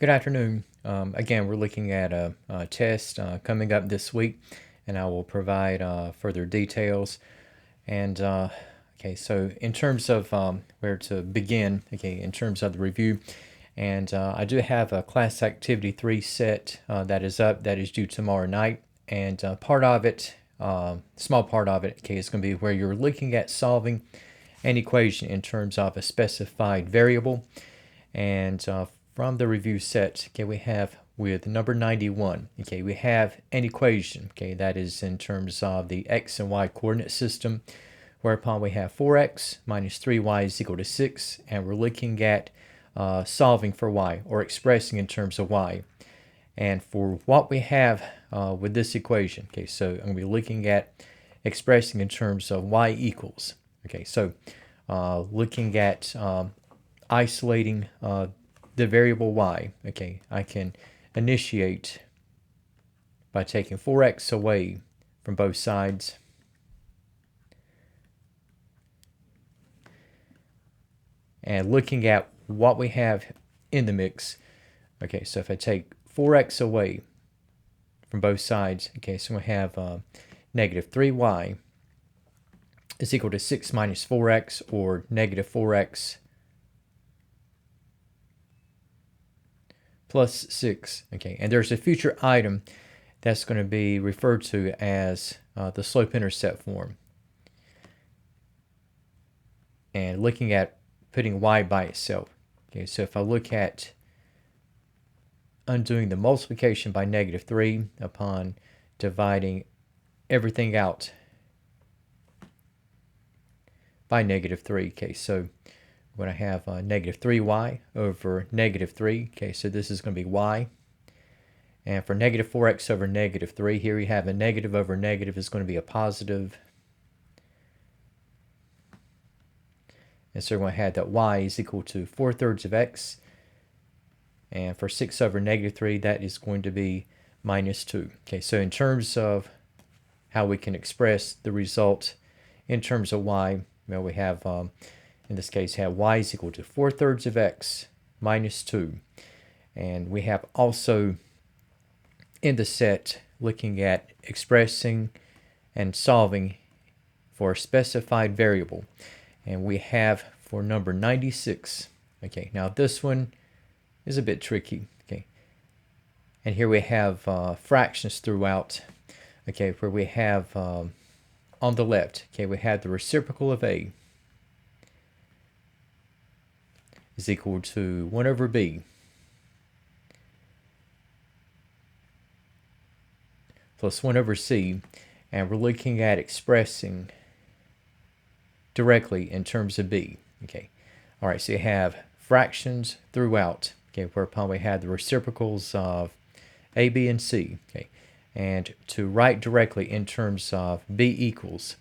Good afternoon. Again, we're looking at a test coming up this week, and I will provide further details. And okay, so in terms of where to begin, okay, in terms of the review, and I do have a class activity 3 set that is up, that is due tomorrow night, and part of it, small part of it, okay, is going to be where you're looking at solving an equation in terms of a specified variable. And from the review set, okay, we have with number 91, okay, we have an equation, okay, that is in terms of the x and y coordinate system, whereupon we have 4x minus 3y is equal to 6, and we're looking at solving for y, or expressing in terms of y. And for what we have with this equation, okay, so I'm going to be looking at expressing in terms of y equals. Okay, so looking at isolating the variable y, okay, I can initiate by taking 4x away from both sides. And looking at what we have in the mix, okay, so if I take 4x away from both sides, okay, so we have negative 3y is equal to 6 minus 4x, or negative 4x plus 6. Okay, and there's a future item that's going to be referred to as the slope-intercept form. And looking at putting y by itself. Okay, so if I look at undoing the multiplication by negative 3 upon dividing everything out by negative 3, okay, so we're going to have negative 3y over negative 3, okay, so this is going to be y. And for negative 4x over negative 3, here we have a negative over negative is going to be a positive. And so we're going to have that y is equal to 4/3 of x. And for 6 over negative 3, that is going to be minus 2. Okay, so in terms of how we can express the result in terms of y, well, we have, in this case, have y is equal to 4/3 of x minus 2. And we have also in the set looking at expressing and solving for a specified variable. And we have for number 96. Okay, now this one is a bit tricky. Okay, and here we have fractions throughout. Okay, where we have on the left, okay, we have the reciprocal of a is equal to 1 over b plus 1 over c, and we're looking at expressing directly in terms of b. Okay, all right, so you have fractions throughout, okay, whereupon we have the reciprocals of a, b, and c. Okay, and to write directly in terms of b equals,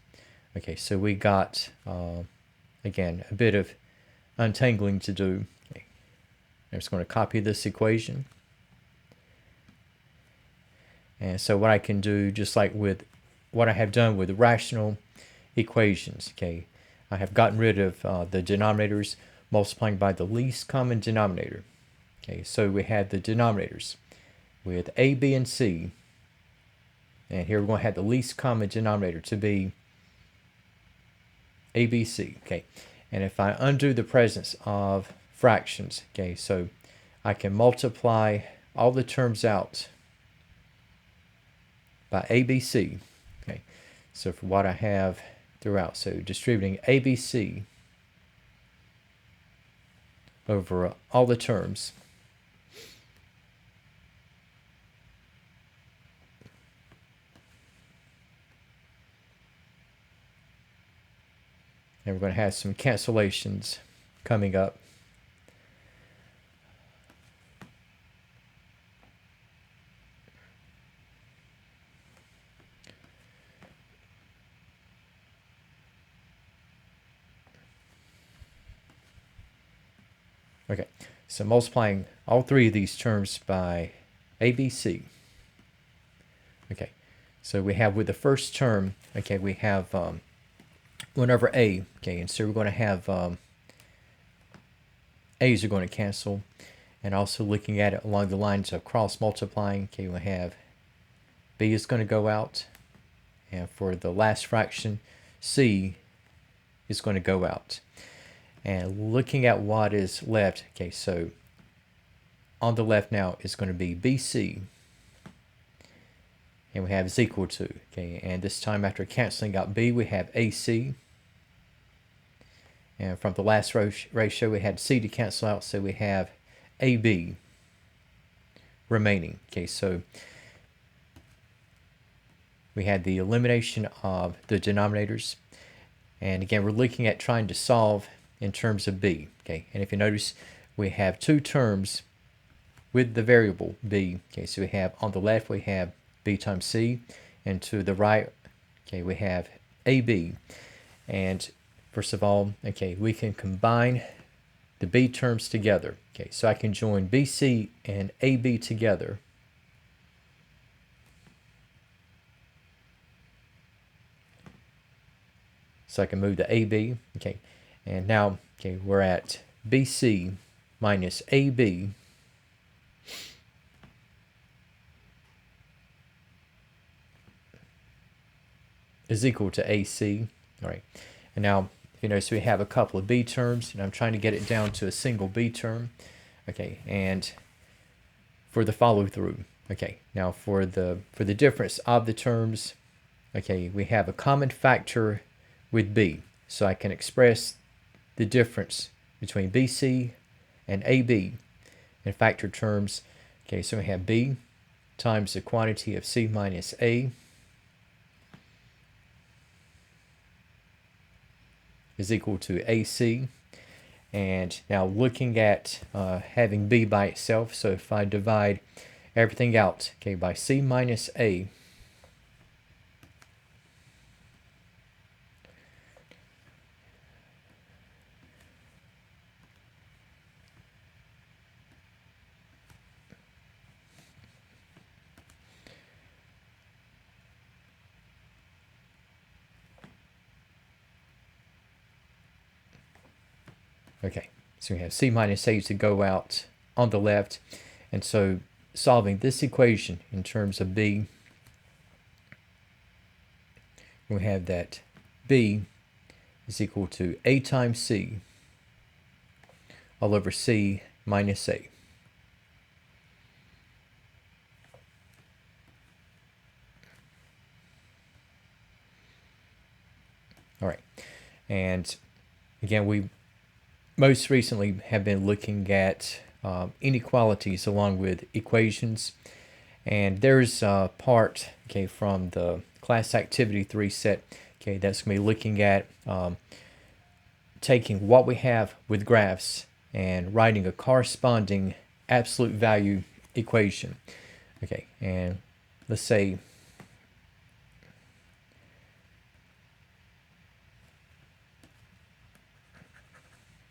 okay, so we got again a bit of untangling to do. Okay, I'm just going to copy this equation. And so what I can do, just like with what I have done with rational equations, okay, I have gotten rid of the denominators, multiplying by the least common denominator. Okay, so we have the denominators with a, b, and c. And here we're going to have the least common denominator to be a, b, c. Okay, and if I undo the presence of fractions, okay, so I can multiply all the terms out by ABC. Okay, so for what I have throughout, so distributing ABC over all the terms. And we're going to have some cancellations coming up. Okay, so multiplying all three of these terms by ABC. Okay, so we have with the first term, okay, we have 1 over a, okay, and so we're going to have a's are going to cancel, And also looking at it along the lines of cross multiplying, okay, we have b is going to go out, and for the last fraction, c is going to go out. And looking at what is left, okay, so on the left now is going to be bc, and we have is equal to, okay, and this time after canceling out b, we have ac, and from the last ratio we had c to cancel out, so we have ab remaining. Okay, so we had the elimination of the denominators, and again we're looking at trying to solve in terms of b. Okay, and if you notice, we have two terms with the variable b. Okay, so we have on the left we have b times c, and to the right, okay, we have ab. And first of all, okay, we can combine the b terms together. Okay, so I can join bc and ab together. So I can move to ab, okay, and now, okay, we're at bc minus ab is equal to ac. All right, and now, you know, so we have a couple of b terms, and I'm trying to get it down to a single b term. Okay, and for the follow through, okay, now for the difference of the terms, okay, we have a common factor with b, so I can express the difference between bc and ab in factor terms. Okay, so we have b times the quantity of c minus a is equal to ac. And now looking at having b by itself, so if I divide everything out, okay, by c minus a, okay, so we have c minus a to go out on the left, and so solving this equation in terms of b, we have that b is equal to a times c all over c minus a. All right, and again, we most recently have been looking at inequalities along with equations, and there's a part, okay, from the class activity 3 set, okay, that's going to be looking at taking what we have with graphs and writing a corresponding absolute value equation. Okay, and let's say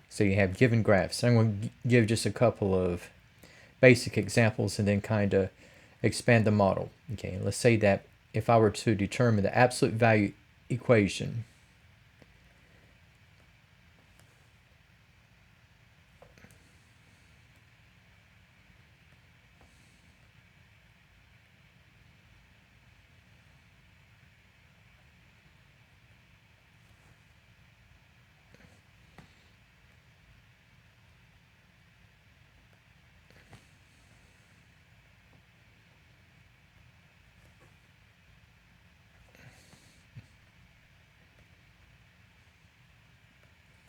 so you have given graphs. I'm going to give just a couple of basic examples and then kind of expand the model. Okay, let's say that if I were to determine the absolute value equation,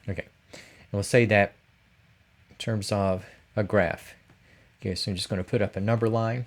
okay, and let's say that in terms of a graph, okay, so I'm just going to put up a number line.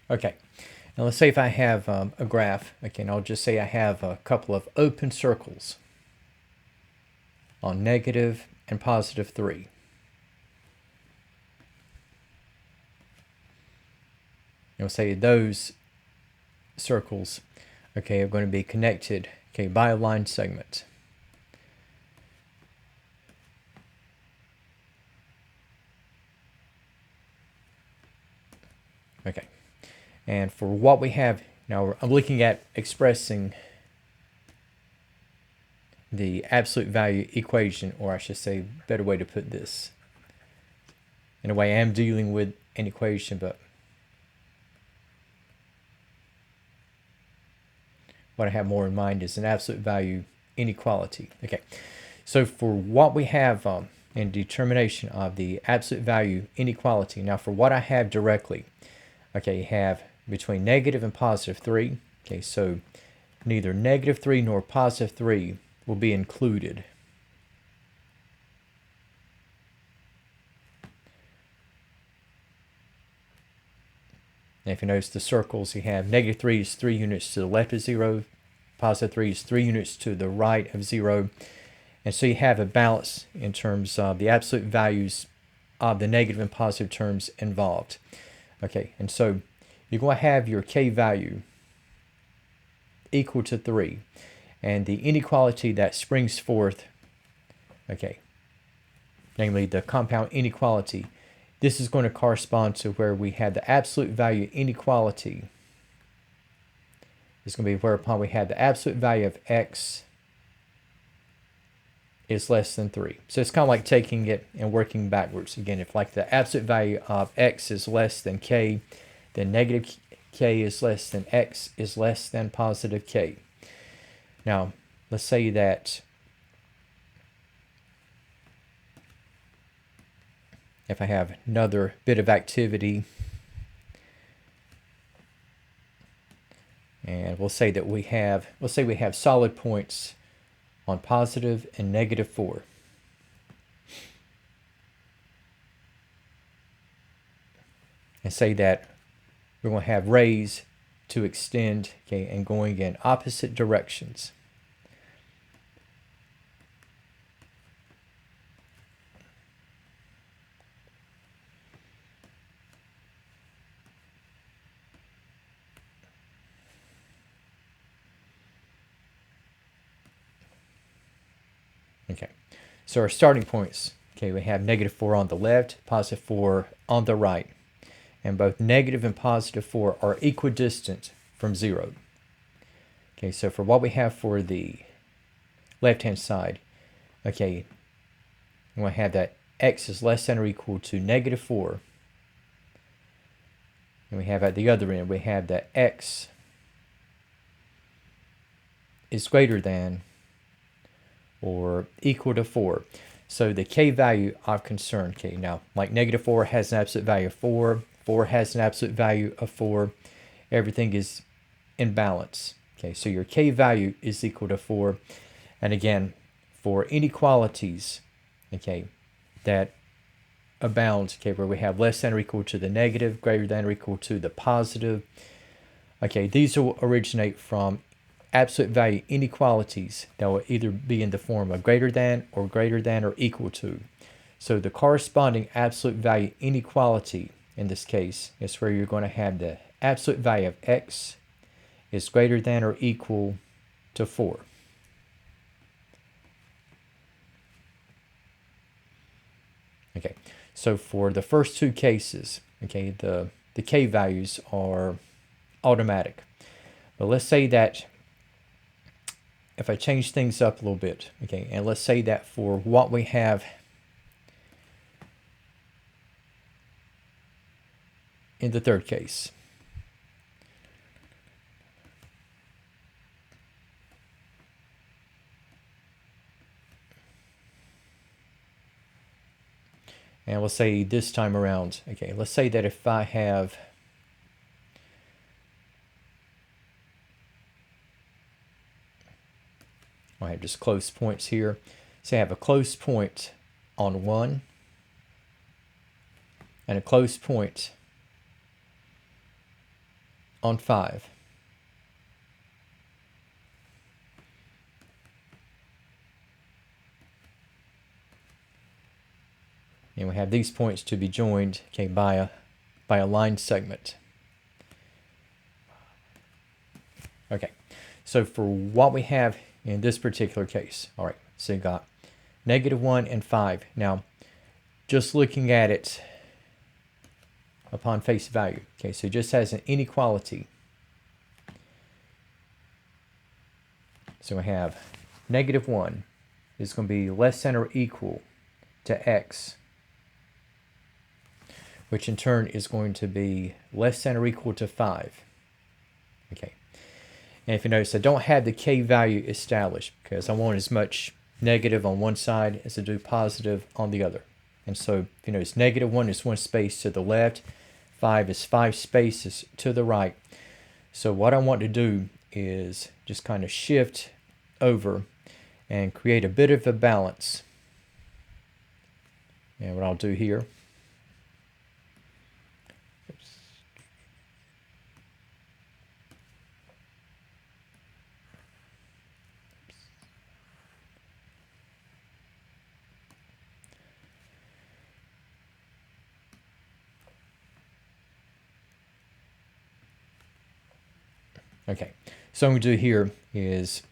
Okay, Now let's say if I have a graph, okay, and I'll just say I have a couple of open circles on negative and positive 3. And we'll say those circles, okay, are going to be connected, okay, by a line segment. Okay, and for what we have now, I'm looking at expressing the absolute value equation, or I should say, better way to put this. In a way, I am dealing with an equation, but what I have more in mind is an absolute value inequality. Okay, so for what we have in determination of the absolute value inequality, now for what I have directly, okay, you have between negative and positive 3. Okay, so neither negative 3 nor positive 3 will be included. And if you notice the circles, you have negative 3 is 3 units to the left of 0, positive 3 is 3 units to the right of 0. And so you have a balance in terms of the absolute values of the negative and positive terms involved. Okay, and so you're going to have your k value equal to 3. And the inequality that springs forth, okay, namely the compound inequality, this is going to correspond to where we have the absolute value inequality. It's going to be whereupon we have the absolute value of x is less than 3. So it's kind of like taking it and working backwards. Again, if like the absolute value of x is less than k, then negative k is less than x is less than positive k. Now, let's say that if I have another bit of activity, and we'll say that we have solid points on positive and negative 4. And say that we're going to have rays to extend, okay, and going in opposite directions. Okay, so our starting points, okay, we have negative 4 on the left, positive 4 on the right. And both negative and positive 4 are equidistant from 0. Okay, so for what we have for the left-hand side, okay, we're going to have that x is less than or equal to negative 4. And we have at the other end, we have that x is greater than or equal to 4. So the k value of concern, okay, now like negative 4 has an absolute value of 4, 4 has an absolute value of 4, everything is in balance. Okay, so your k value is equal to 4. And again, for inequalities, okay, that abound, okay, where we have less than or equal to the negative, greater than or equal to the positive, okay, these will originate from absolute value inequalities that will either be in the form of greater than or equal to. So the corresponding absolute value inequality in this case is where you're going to have the absolute value of x is greater than or equal to 4. Okay, so for the first two cases, okay, the k values are automatic. But let's say that if I change things up a little bit, okay, and let's say that for what we have in the third case, and we'll say this time around, okay, let's say that if I have just close points here. Say I have a close point on 1 and a close point on 5. And we have these points to be joined, okay, by a line segment. Okay, so for what we have in this particular case, all right, so you got -1 and 5. Now, just looking at it upon face value, okay, so it just has an inequality. So we have -1 is going to be less than or equal to x, which in turn is going to be less than or equal to 5. Okay. And if you notice, I don't have the k value established because I want as much negative on one side as I do positive on the other. And so if you notice, -1 is one space to the left, 5 is 5 spaces to the right. So what I want to do is just kind of shift over and create a bit of a balance. And what I'll do here, okay, so what I'm going to do here is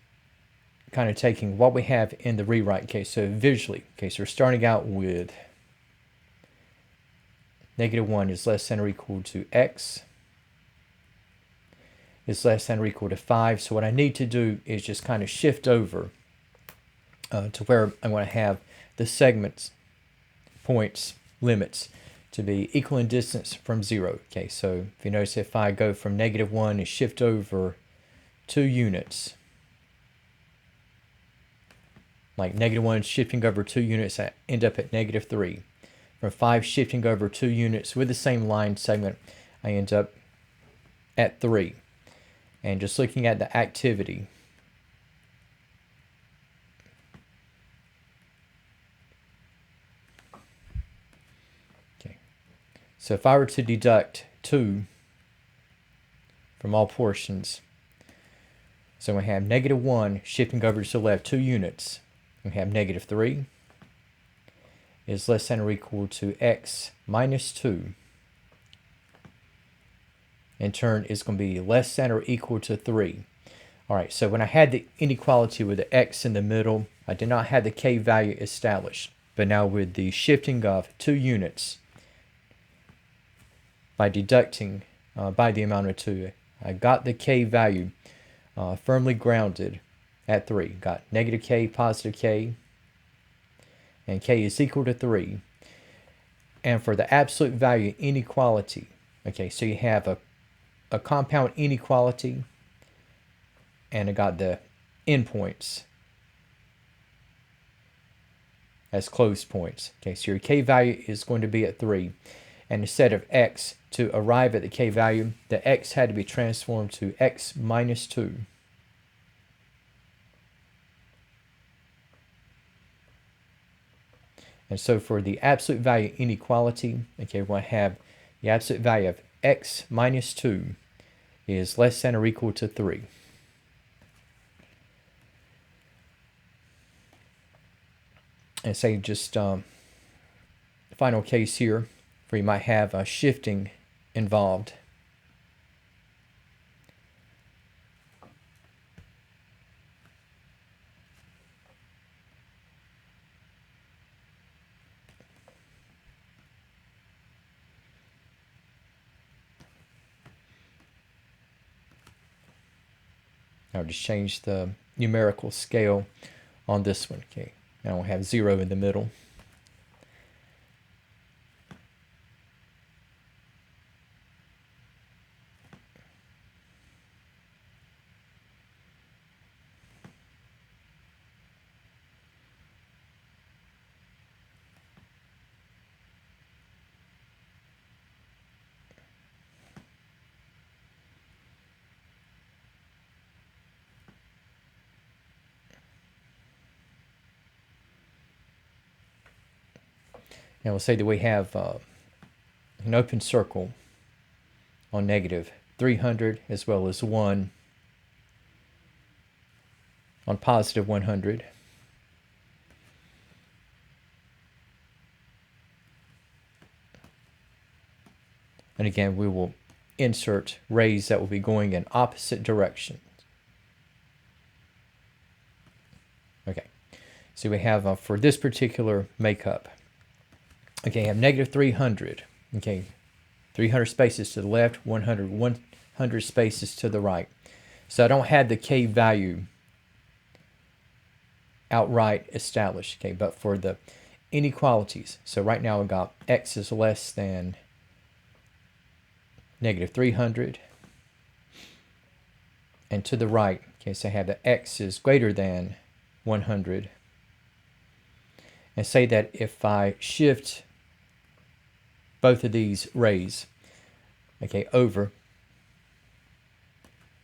kind of taking what we have in the rewrite case. So visually, okay, so we're starting out with -1 is less than or equal to x is less than or equal to 5. So what I need to do is just kind of shift over to where I want to have the segments, points, limits to be equal in distance from 0. Okay, so if you notice, if I go from -1 and shift over 2 units, like -1 shifting over 2 units, I end up at -3. From 5 shifting over 2 units with the same line segment, I end up at 3. And just looking at the activity, okay, so if I were to deduct 2 from all portions, so we have -1 shifting over to the left 2 units, we have -3 is less than or equal to x minus 2. In turn, is going to be less than or equal to 3. All right, so when I had the inequality with the x in the middle, I did not have the k value established. But now with the shifting of 2 units, by deducting by the amount of 2, I got the k value firmly grounded at 3. Got -k, +k, and k is equal to 3. And for the absolute value inequality, okay, so you have a compound inequality, and I got the endpoints as closed points. Okay, so your k value is going to be at 3. And instead of x, to arrive at the k value, the x had to be transformed to x minus 2. And so for the absolute value inequality, okay, we're going to have the absolute value of x minus 2 is less than or equal to 3. And say just final case here where you might have a shifting involved. I'll just change the numerical scale on this one. Okay, now we'll have 0 in the middle. Now we'll say that we have an open circle on negative 300 as well as 1 on positive 100. And again, we will insert rays that will be going in opposite directions. Okay, so we have for this particular makeup, okay, I have negative 300. Okay, 300 spaces to the left, 100 spaces to the right. So I don't have the K value outright established. Okay, but for the inequalities, so right now I've got x is less than negative 300, and to the right, okay, so I have that x is greater than 100, and say that if I shift both of these rays, okay, over,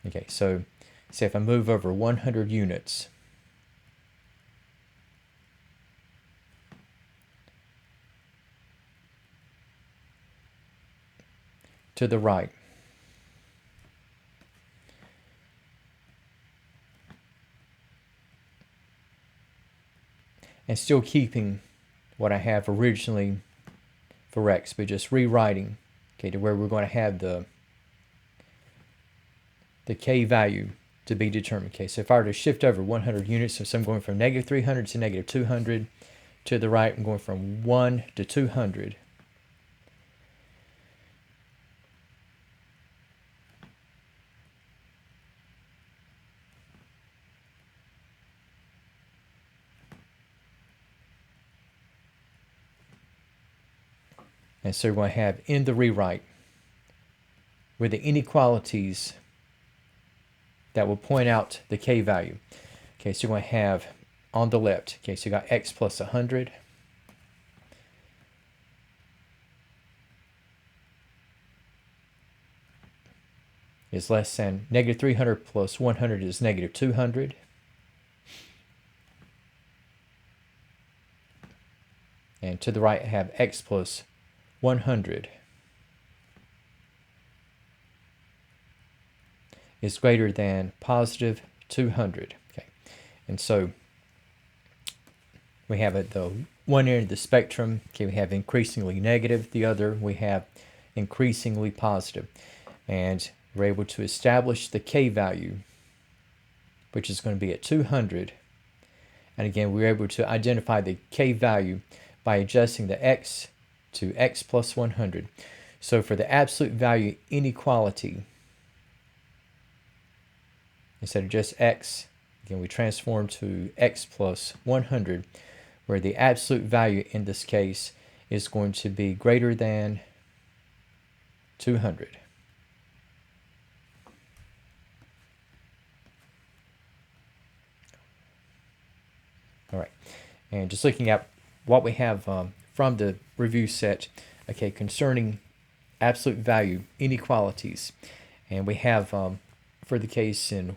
okay, so say if I move over 100 units, to the right, and still keeping what I have originally for x, but just rewriting, okay, to where we're going to have the K value to be determined. Okay, so if I were to shift over 100 units, so I'm going from negative 300 to negative 200, to the right, I'm going from 1 to 200. And so we're going to have in the rewrite where the inequalities that will point out the K value. Okay, so we're going to have on the left, okay, so you got x plus 100. Is less than negative 300 plus 100 is negative 200. And to the right, I have x plus 100 is greater than positive 200. Okay, and so we have at the one end of the spectrum, okay, we have increasingly negative. The other, we have increasingly positive. And we're able to establish the K value, which is going to be at 200. And again, we're able to identify the K value by adjusting the x to x plus 100. So for the absolute value inequality, instead of just x, again, we transform to x plus 100, where the absolute value in this case is going to be greater than 200. All right, and just looking at what we have from the review set, okay, concerning absolute value inequalities, and we have for the case in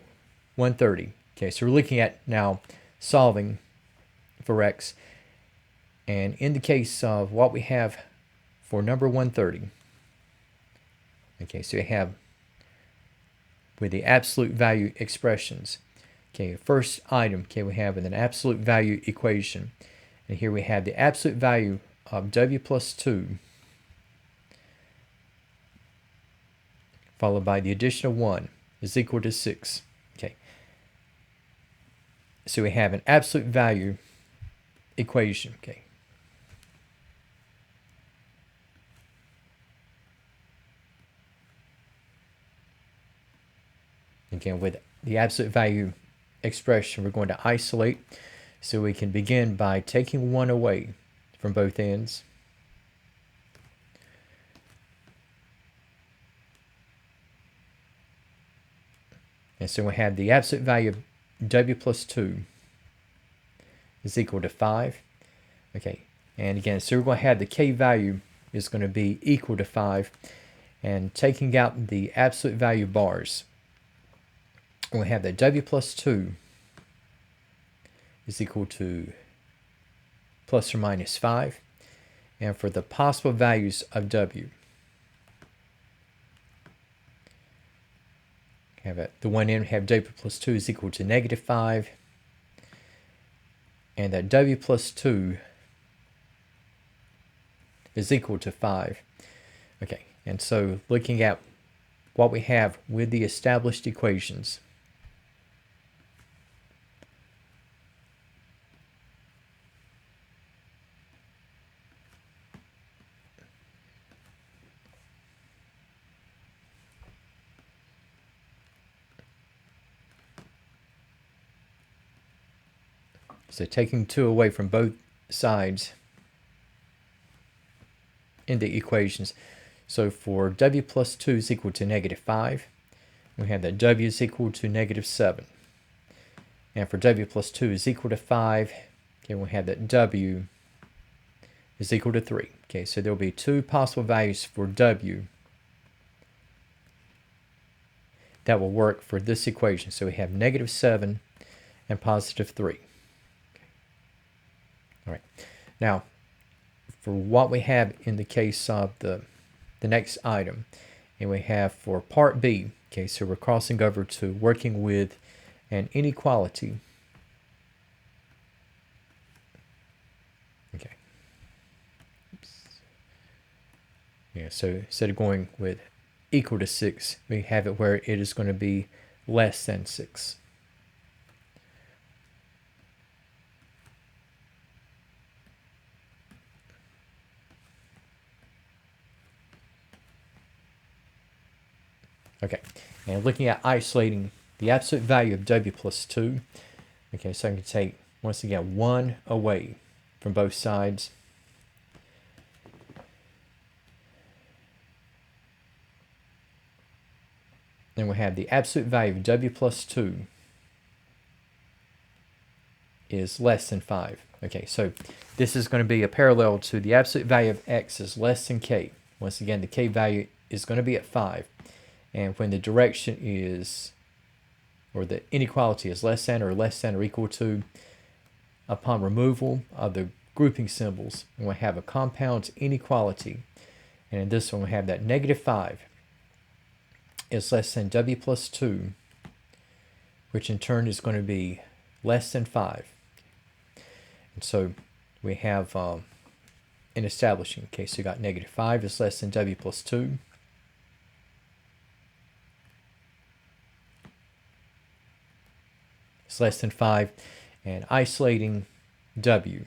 130. Okay, so we're looking at now solving for x, and in the case of what we have for number 130, okay, so we have with the absolute value expressions. Okay, first item, okay, we have an absolute value equation, and here we have the absolute value of w plus 2 followed by the addition of 1 is equal to 6. Okay, so we have an absolute value equation. Okay, again, with the absolute value expression, we're going to isolate, so we can begin by taking 1 away from both ends. And so we have the absolute value of w plus 2 is equal to 5. Okay, and again, so we're going to have the K value is going to be equal to 5. And taking out the absolute value bars, we have that w plus 2 is equal to plus or minus 5. And for the possible values of w, have it. The one end have w plus 2 is equal to negative 5. And that w plus 2 is equal to 5. Okay, and so looking at what we have with the established equations, so taking 2 away from both sides in the equations. So for w plus 2 is equal to negative 5, we have that w is equal to negative 7. And for w plus 2 is equal to 5, okay, we have that w is equal to 3. Okay, so there will be 2 possible values for w that will work for this equation. So we have negative 7 and positive 3. Okay. All right. Now, for what we have in the case of the next item, and we have for part B, okay, so we're crossing over to working with an inequality. Okay. Oops. Yeah, so instead of going with equal to 6, we have it where it is going to be less than 6. Okay, and looking at isolating the absolute value of w plus 2, okay, so I can take, once again, 1 away from both sides. Then we have the absolute value of w plus 2 is less than 5. Okay, so this is going to be a parallel to the absolute value of x is less than k. Once again, the k value is going to be at 5. And when the direction is, or the inequality is less than or equal to, upon removal of the grouping symbols, we have a compound inequality. And in this one, we have that negative 5 is less than w plus 2, which in turn is going to be less than 5. And so we have, in establishing, okay, so you got negative 5 is less than w plus 2. It's less than 5, and isolating w.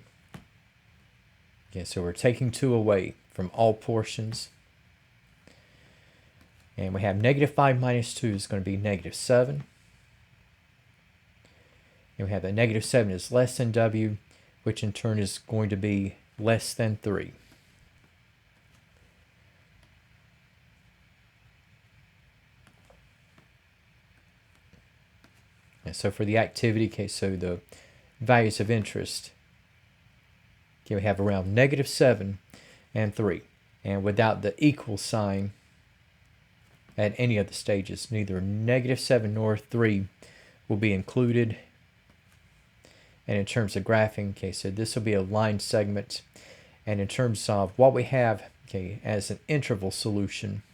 Okay, so we're taking 2 away from all portions. And we have negative 5 minus 2 is going to be negative 7. And we have that negative 7 is less than w, which in turn is going to be less than 3. And so for the activity case, so the values of interest, okay, we have around negative 7 and 3. And without the equal sign at any of the stages, neither negative 7 nor 3 will be included. And in terms of graphing, okay, so this will be a line segment. And in terms of what we have, okay, as an interval solution,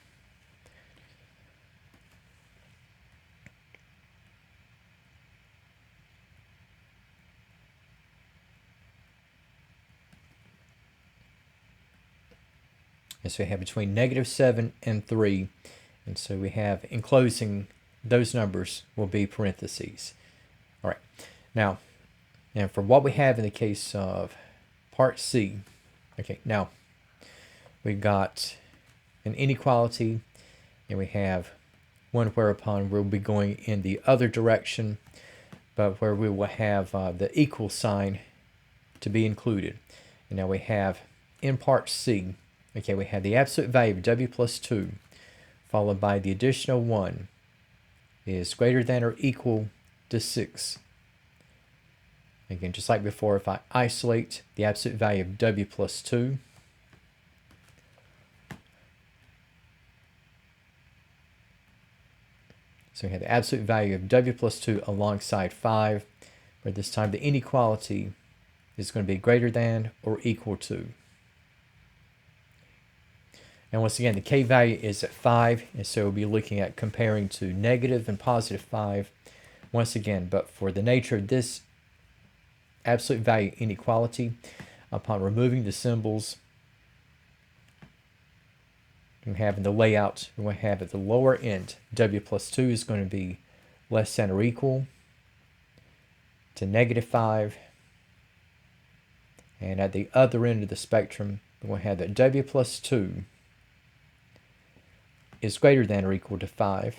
and so we have between negative 7 and 3. And so we have, in closing, those numbers will be parentheses. All right. Now, and for what we have in the case of part C, okay, now we've got an inequality, and we have one whereupon we'll be going in the other direction, but where we will have the equal sign to be included. And now we have in part C, okay, we have the absolute value of w plus 2 followed by the additional 1 is greater than or equal to 6. Again, just like before, if I isolate the absolute value of w plus 2, so we have the absolute value of w plus 2 alongside 5, where this time the inequality is going to be greater than or equal to. And once again, the K value is at 5, and so we'll be looking at comparing to negative and positive 5 once again. But for the nature of this absolute value inequality, upon removing the symbols, we have in the layout, we're going to have at the lower end, w plus 2 is going to be less than or equal to negative 5. And at the other end of the spectrum, we're going to have that w plus 2 is greater than or equal to 5.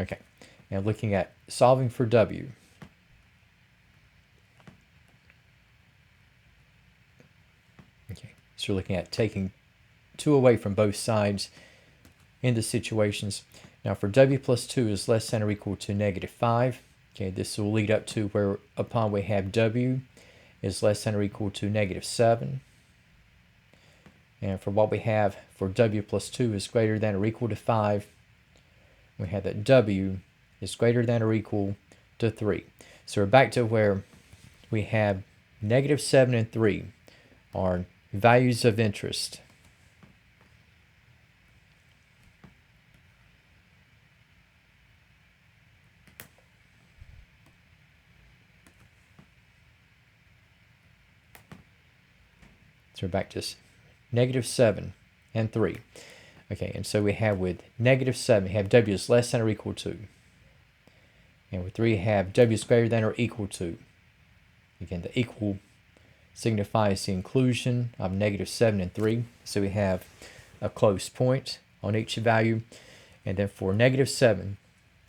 Okay, and looking at solving for w. Okay, so we're looking at taking 2 away from both sides in the situations. Now for w plus 2 is less than or equal to negative 5. Okay, this will lead up to where upon we have w is less than or equal to negative 7. And for what we have for w plus 2 is greater than or equal to 5, we have that w is greater than or equal to 3. So we're back to where we have negative 7 and 3 are values of interest. So we're back to negative 7 and 3. Okay, and so we have with negative 7, we have w is less than or equal to. And with 3, we have w is greater than or equal to. Again, the equal signifies the inclusion of negative 7 and 3. So we have a close point on each value. And then for negative 7,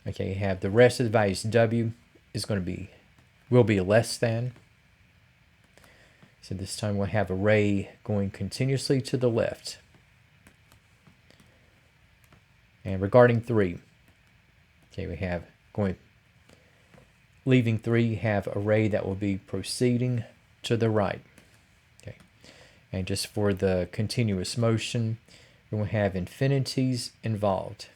okay, you have the rest of the values. W is going to be, will be less than. So this time we'll have a ray going continuously to the left. And regarding 3, okay, we have going, leaving 3, you have a ray that will be proceeding to the right. Okay, and just for the continuous motion, we will have infinities involved.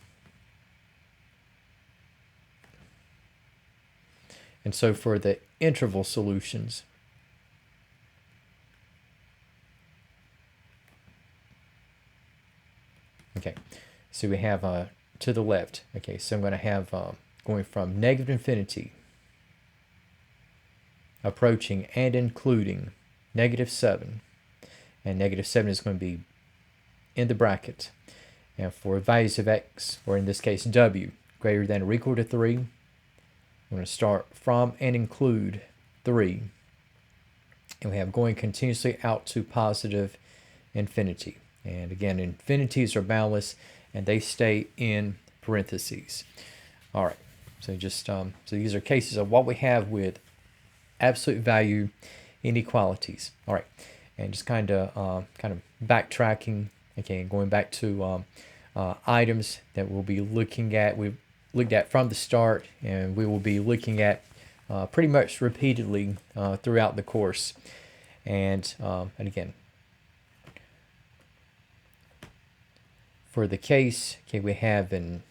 And so for the interval solutions, okay, so we have to the left. Okay, so I'm going to have going from negative infinity, approaching and including negative 7. And negative 7 is going to be in the bracket. And for values of x, or in this case w, greater than or equal to 3, I'm going to start from and include 3. And we have going continuously out to positive infinity. And again, infinities are boundless, and they stay in parentheses. All right, so just so these are cases of what we have with absolute value inequalities. All right, and just kind of backtracking. Okay, going back to items that we'll be looking at. We've looked at from the start, and we will be looking at pretty much repeatedly throughout the course. And again, for the case, okay, we have in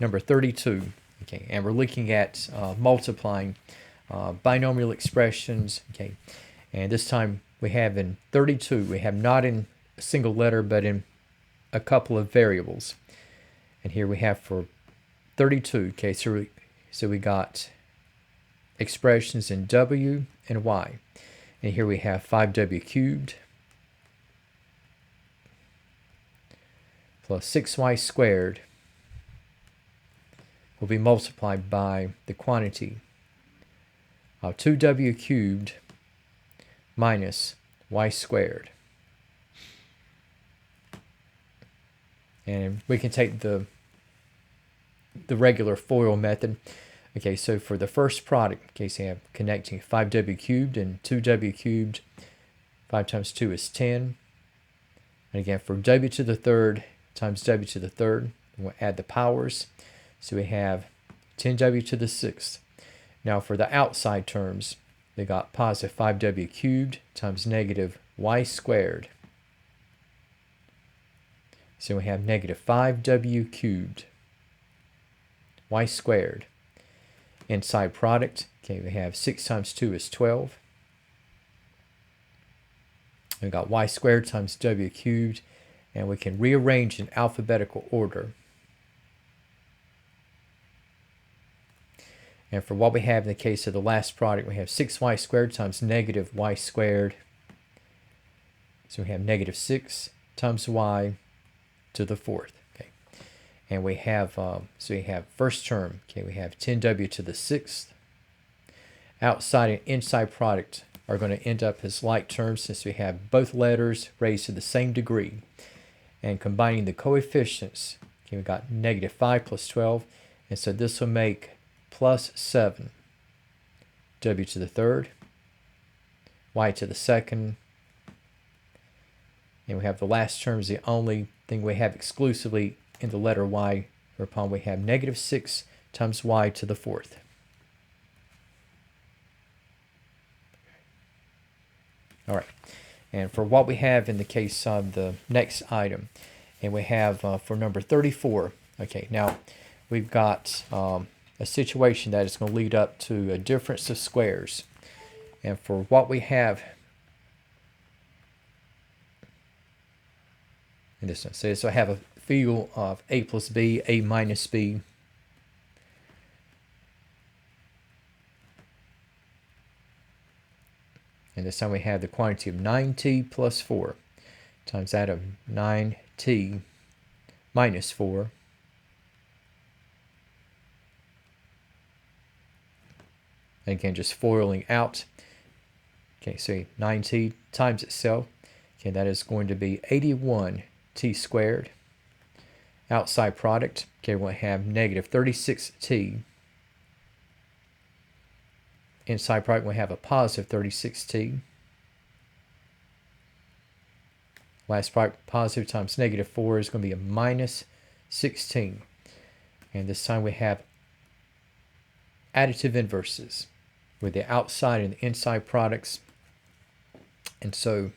number 32, okay, and we're looking at multiplying binomial expressions, okay, and this time we have in 32, we have not in a single letter, but in a couple of variables. And here we have for 32, okay, so we got expressions in w and y. And here we have 5w cubed plus 6y squared will be multiplied by the quantity of 2w cubed minus y squared. And we can take the regular FOIL method. Okay, so for the first product, okay, so you have connecting 5w cubed and 2w cubed. 5 times 2 is 10. And again, for w to the third times w to the third, we'll add the powers. So we have 10w to the sixth. Now for the outside terms, they got positive 5w cubed times negative y squared So we have negative 5w cubed y squared. Inside product, okay, we have 6 times 2 is 12. We've got y squared times w cubed, and we can rearrange in alphabetical order. And for what we have in the case of the last product, we have 6y squared times negative y squared. So we have negative 6 times y to the fourth. Okay, and we have so we have first term. Okay, we have 10w to the sixth. Outside and inside product are going to end up as like terms since we have both letters raised to the same degree. And combining the coefficients, okay, we got negative 5 plus 12, and so this will make plus 7 w to the third, y to the second, and we have the last term is the only thing we have exclusively in the letter y, whereupon we have negative 6 times y to the fourth. All right, and for what we have in the case of the next item, and we have for number 34, okay, now we've got a situation that is going to lead up to a difference of squares. And for what we have in this one, so I have a field of a plus b, a minus b. And this time we have the quantity of 9t plus 4 times that of 9t minus 4. And again, just foiling out. Okay, so 9t times itself. Okay, that is going to be 81t squared. Outside product, okay, we'll have negative 36t. Inside product, we'll have a positive 36t. Last product, positive times negative 4 is going to be a minus 16. And this time we have additive inverses with the outside and the inside products. And so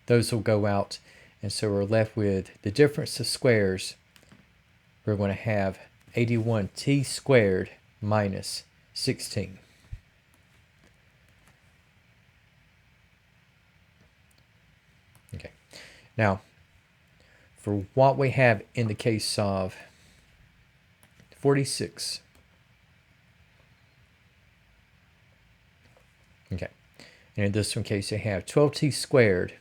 those will go out. And so we're left with the difference of squares. We're going to have 81t squared minus 16. Okay. Now, for what we have in the case of 46. Okay. And in this one case, you have 12t squared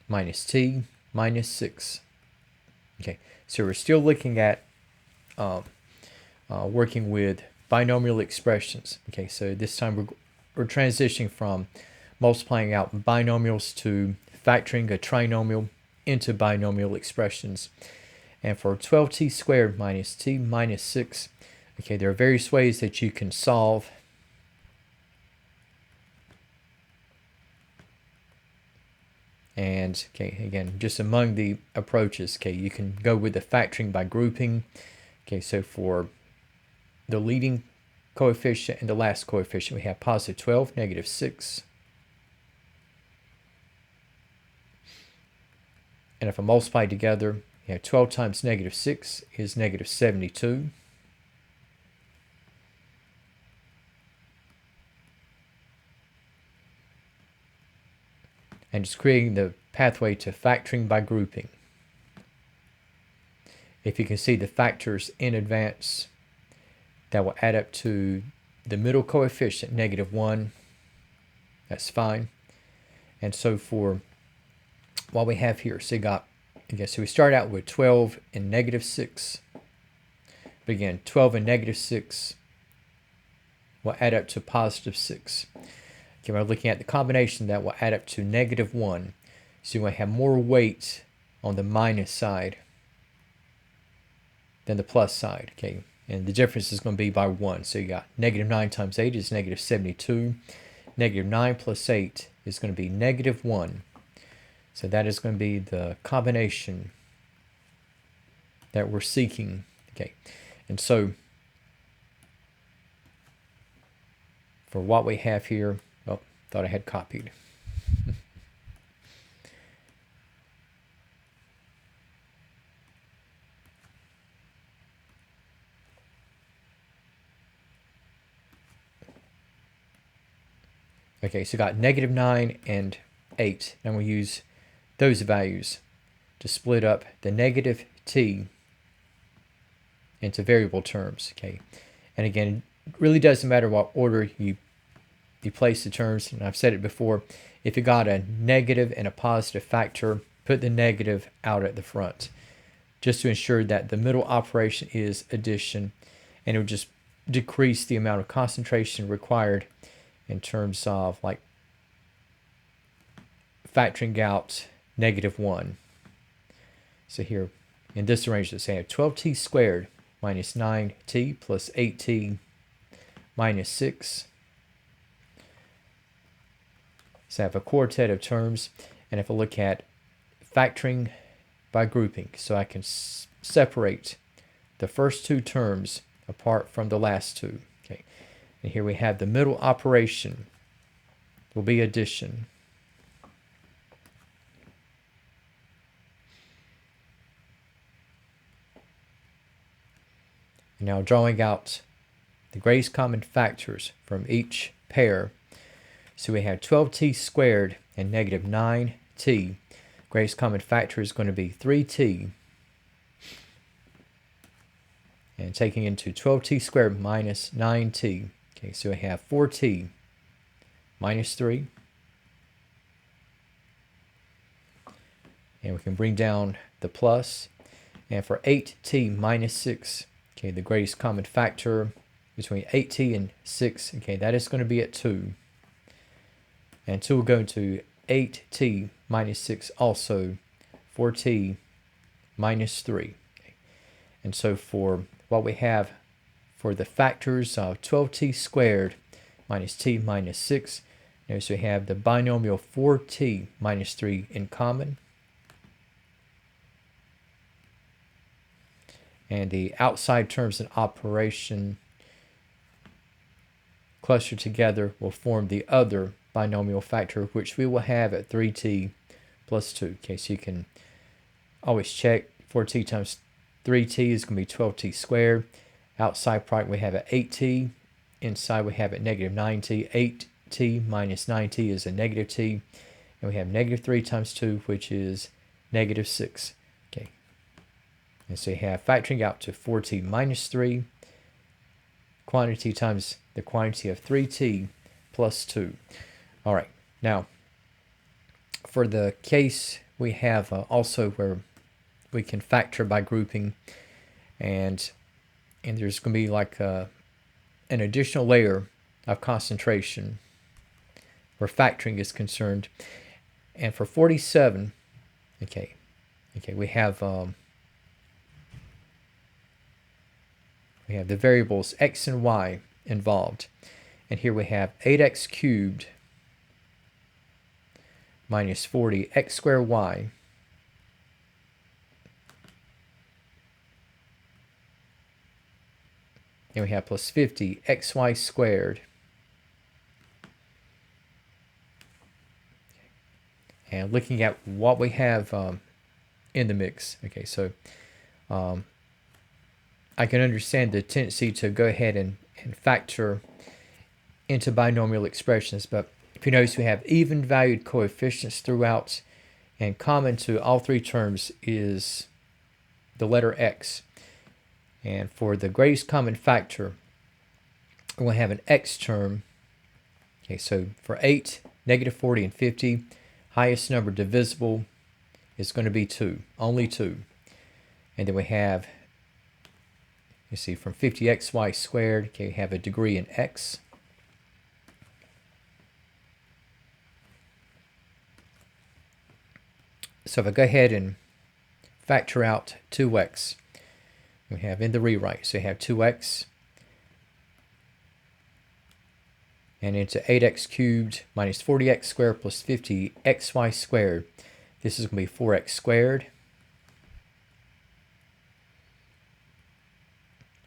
minus t minus 6. Okay, so we're still looking at working with binomial expressions. Okay, so this time we're transitioning from multiplying out binomials to factoring a trinomial into binomial expressions. And for 12t squared minus t minus 6, okay, there are various ways that you can solve. And okay, again, just among the approaches, okay, you can go with the factoring by grouping. Okay, so for the leading coefficient and the last coefficient, we have positive 12, negative 6. And if I multiply together, you have 12 times negative 6 is negative 72. And just creating the pathway to factoring by grouping. If you can see the factors in advance, that will add up to the middle coefficient, negative 1. That's fine. And so for what we have here, so you got, again, so we start out with 12 and negative 6. But again, 12 and negative 6 will add up to positive 6. Okay, we're looking at the combination that will add up to negative 1. So you want to have more weight on the minus side than the plus side. Okay, and the difference is going to be by 1. So you got negative 9 times 8 is negative 72. Negative 9 plus 8 is going to be negative 1. So that is going to be the combination that we're seeking. Okay, and so for what we have here, thought I had copied. Okay, so got negative 9 and 8. And we'll use those values to split up the negative t into variable terms. Okay, and again, it really doesn't matter what order you place the terms. And I've said it before, if you got a negative and a positive factor, put the negative out at the front, just to ensure that the middle operation is addition, and it would just decrease the amount of concentration required in terms of like factoring out negative 1. So here in this arrangement, say I have 12t squared minus 9t plus 8t minus 6. So I have a quartet of terms, and if I look at factoring by grouping, so I can separate the first two terms apart from the last two. Okay, and here we have the middle operation will be addition. And now drawing out the greatest common factors from each pair. So we have 12t squared and negative 9t. Greatest common factor is going to be 3t. And taking into 12t squared minus 9t. Okay, so we have 4t minus 3. And we can bring down the plus. And for 8t minus 6, okay, the greatest common factor between 8t and 6, okay, that is going to be at 2. And 2 will go into 8t minus 6 also, 4t minus 3. Okay. And so for what we have for the factors of 12t squared minus t minus 6, notice we have the binomial 4t minus 3 in common. And the outside terms in operation clustered together will form the other binomial factor, which we will have at 3t plus 2. Okay, so you can always check 4t times 3t is going to be 12t squared. Outside product we have at 8t. Inside we have at negative 9t. 8t minus 9t is a negative t. And we have negative 3 times 2, which is negative 6. Okay. And so you have factoring out to 4t minus 3. Quantity times the quantity of 3t plus 2. All right, now for the case we have also where we can factor by grouping, and there's going to be like an additional layer of concentration where factoring is concerned. And for 47, okay, we have the variables x and y involved. And here we have 8x cubed minus 40 x squared y and we have plus 50 xy squared. And looking at what we have in the mix, okay, so I can understand the tendency to go ahead and factor into binomial expressions, but if you notice we have even valued coefficients throughout, and common to all three terms is the letter x. And for the greatest common factor, we'll have an x term. Okay, so for 8, negative 40, and 50, highest number divisible is going to be 2, only 2. And then we have, you see, from 50xy squared, okay, we have a degree in x. So if I go ahead and factor out 2x, we have in the rewrite, so you have 2x and into 8x cubed minus 40x squared plus 50xy squared. This is going to be 4x squared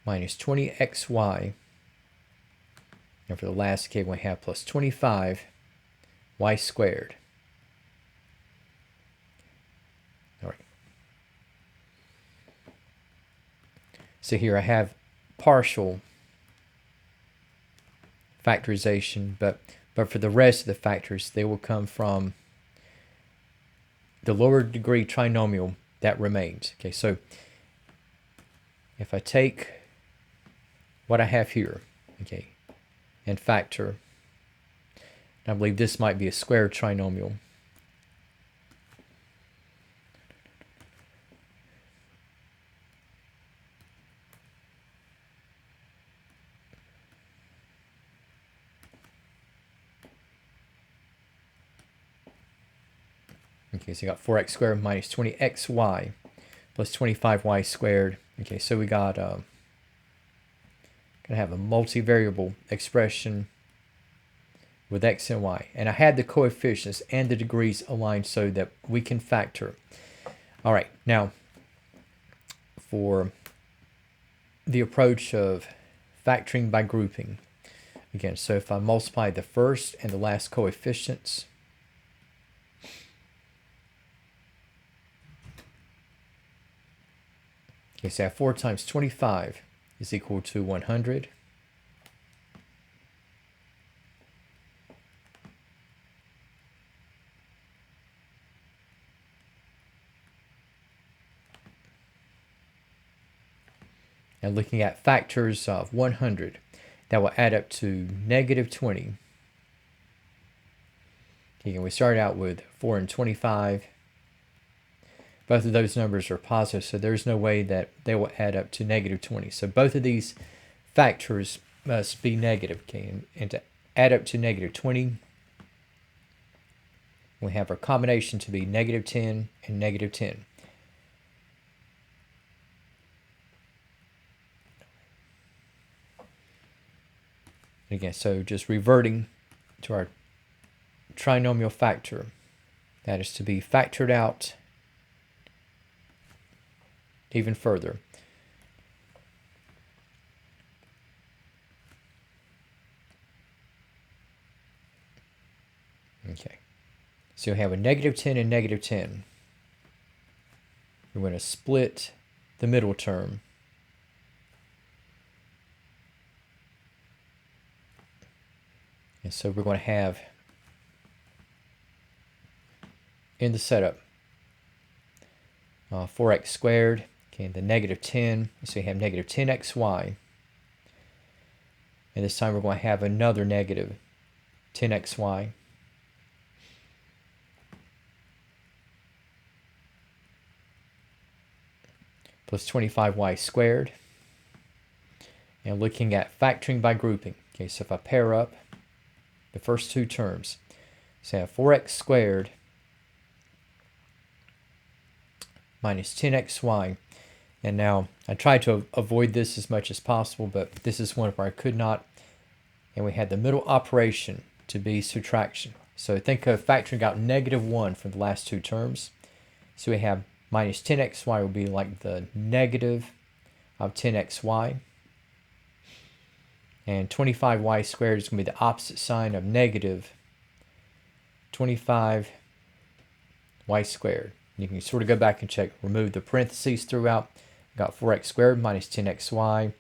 minus 20xy. And for the last case, we have plus 25y squared. All right. So here I have partial factorization, but But for the rest of the factors, they will come from the lower degree trinomial that remains. Okay, so if I take what I have here, okay, and factor, I believe this might be a square trinomial. Okay, so you got 4x squared minus 20xy plus 25y squared. Okay, so we got gonna have a multivariable expression with x and y, and I had the coefficients and the degrees aligned so that we can factor. All right, now for the approach of factoring by grouping, again, so if I multiply the first and the last coefficients, okay, so I have 4 times 25 is equal to 100. And looking at factors of 100, that will add up to negative 20. Again, we start out with 4 and 25. Both of those numbers are positive, so there's no way that they will add up to negative 20. So both of these factors must be negative. Okay, and to add up to negative 20, we have our combination to be negative 10 and negative 10. Again, so just reverting to our trinomial factor, that is to be factored out even further. Okay, so you have a negative 10 and negative 10. We're going to split the middle term. And so we're going to have in the setup 4x squared, okay, the negative 10, so you have negative 10xy. And this time we're going to have another negative 10xy. Plus 25y squared. And looking at factoring by grouping. Okay, so if I pair up the first two terms, so I have 4x squared minus 10xy. And now I tried to avoid this as much as possible, but this is one where I could not. And we had the middle operation to be subtraction. So think of factoring out negative 1 from the last two terms. So we have minus 10xy will be like the negative of 10xy. And 25y squared is going to be the opposite sign of negative 25y squared. You can sort of go back and check, remove the parentheses throughout. Got 4x squared minus 10xy,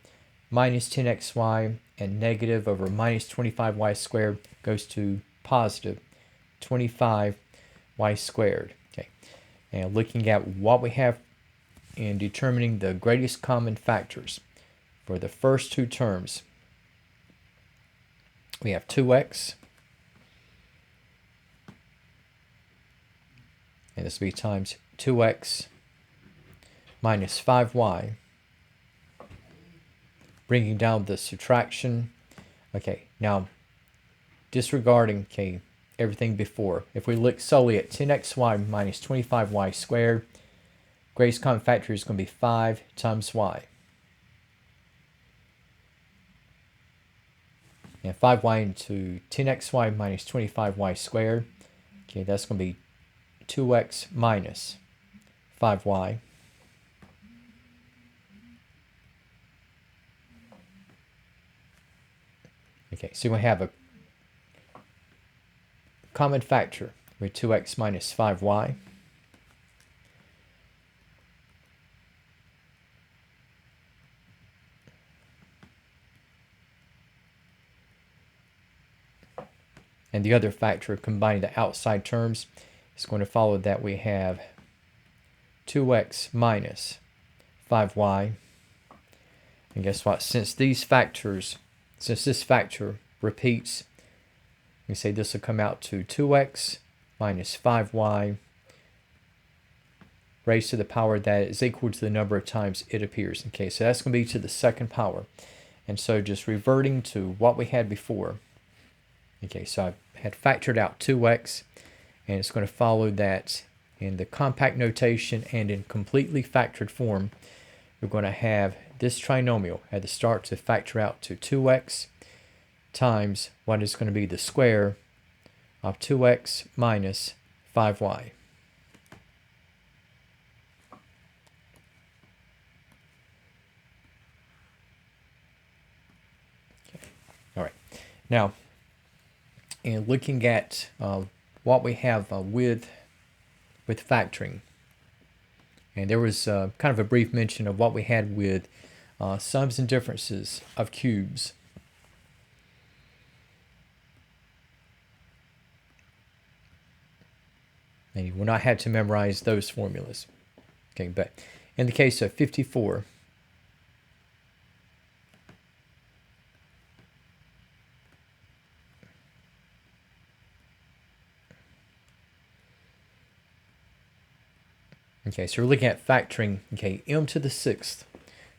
and negative over minus 25y squared goes to positive 25y squared. Okay, and looking at what we have in determining the greatest common factors for the first two terms, we have 2x, and this will be times 2x minus 5y, bringing down the subtraction. Okay, now disregarding everything before, if we look solely at 10xy minus 25y squared, greatest common factor is going to be 5 times y. And 5y into 10xy minus 25y squared, okay, that's going to be 2x minus 5y. Okay, so we have a common factor with 2x minus 5y. and the other factor combining the outside terms, is going to follow that we have 2x minus 5y. And guess what? Since this factor repeats, we say this will come out to 2x minus 5y raised to the power that is equal to the number of times it appears. Okay, so that's going to be to the second power. And so just reverting to what we had before. Okay, so I had factored out 2x, and it's going to follow that in the compact notation and in completely factored form. We're going to have this trinomial at the start to factor out to 2x times what is going to be the square of 2x minus 5y. All right. Now, in looking at what we have with factoring, and there was kind of a brief mention of what we had with sums and differences of cubes. And you will not have to memorize those formulas. Okay, but in the case of 54, okay, so we're looking at factoring, okay, m to the 6th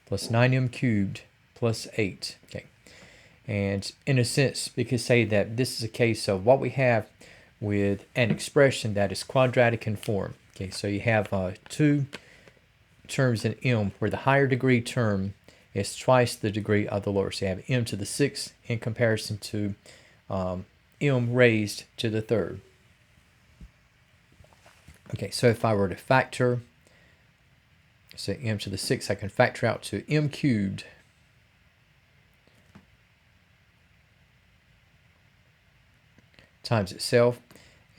plus 9m cubed plus 8, okay. And in a sense, we could say that this is a case of what we have with an expression that is quadratic in form. Okay, so you have two terms in m where the higher degree term is twice the degree of the lower. So you have m to the 6th in comparison to m raised to the 3rd. Okay, so if I were to factor, so m to the 6th, I can factor out to m cubed times itself,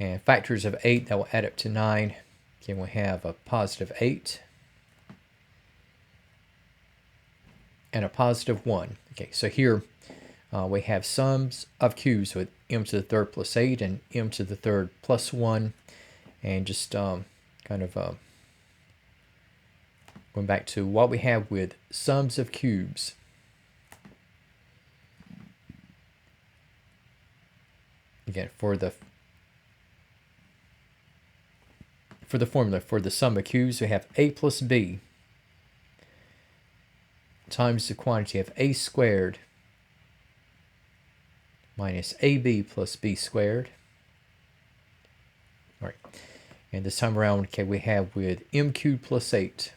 and factors of 8 that will add up to 9. Okay, we'll have a positive 8 and a positive 1. Okay, so here we have sums of cubes with m to the 3rd plus 8 and m to the 3rd plus 1, and just kind of going back to what we have with sums of cubes. Again, for the formula for the sum of cubes, we have a plus b times the quantity of a squared minus ab plus b squared. All right, and this time around, okay, we have with m cubed plus 8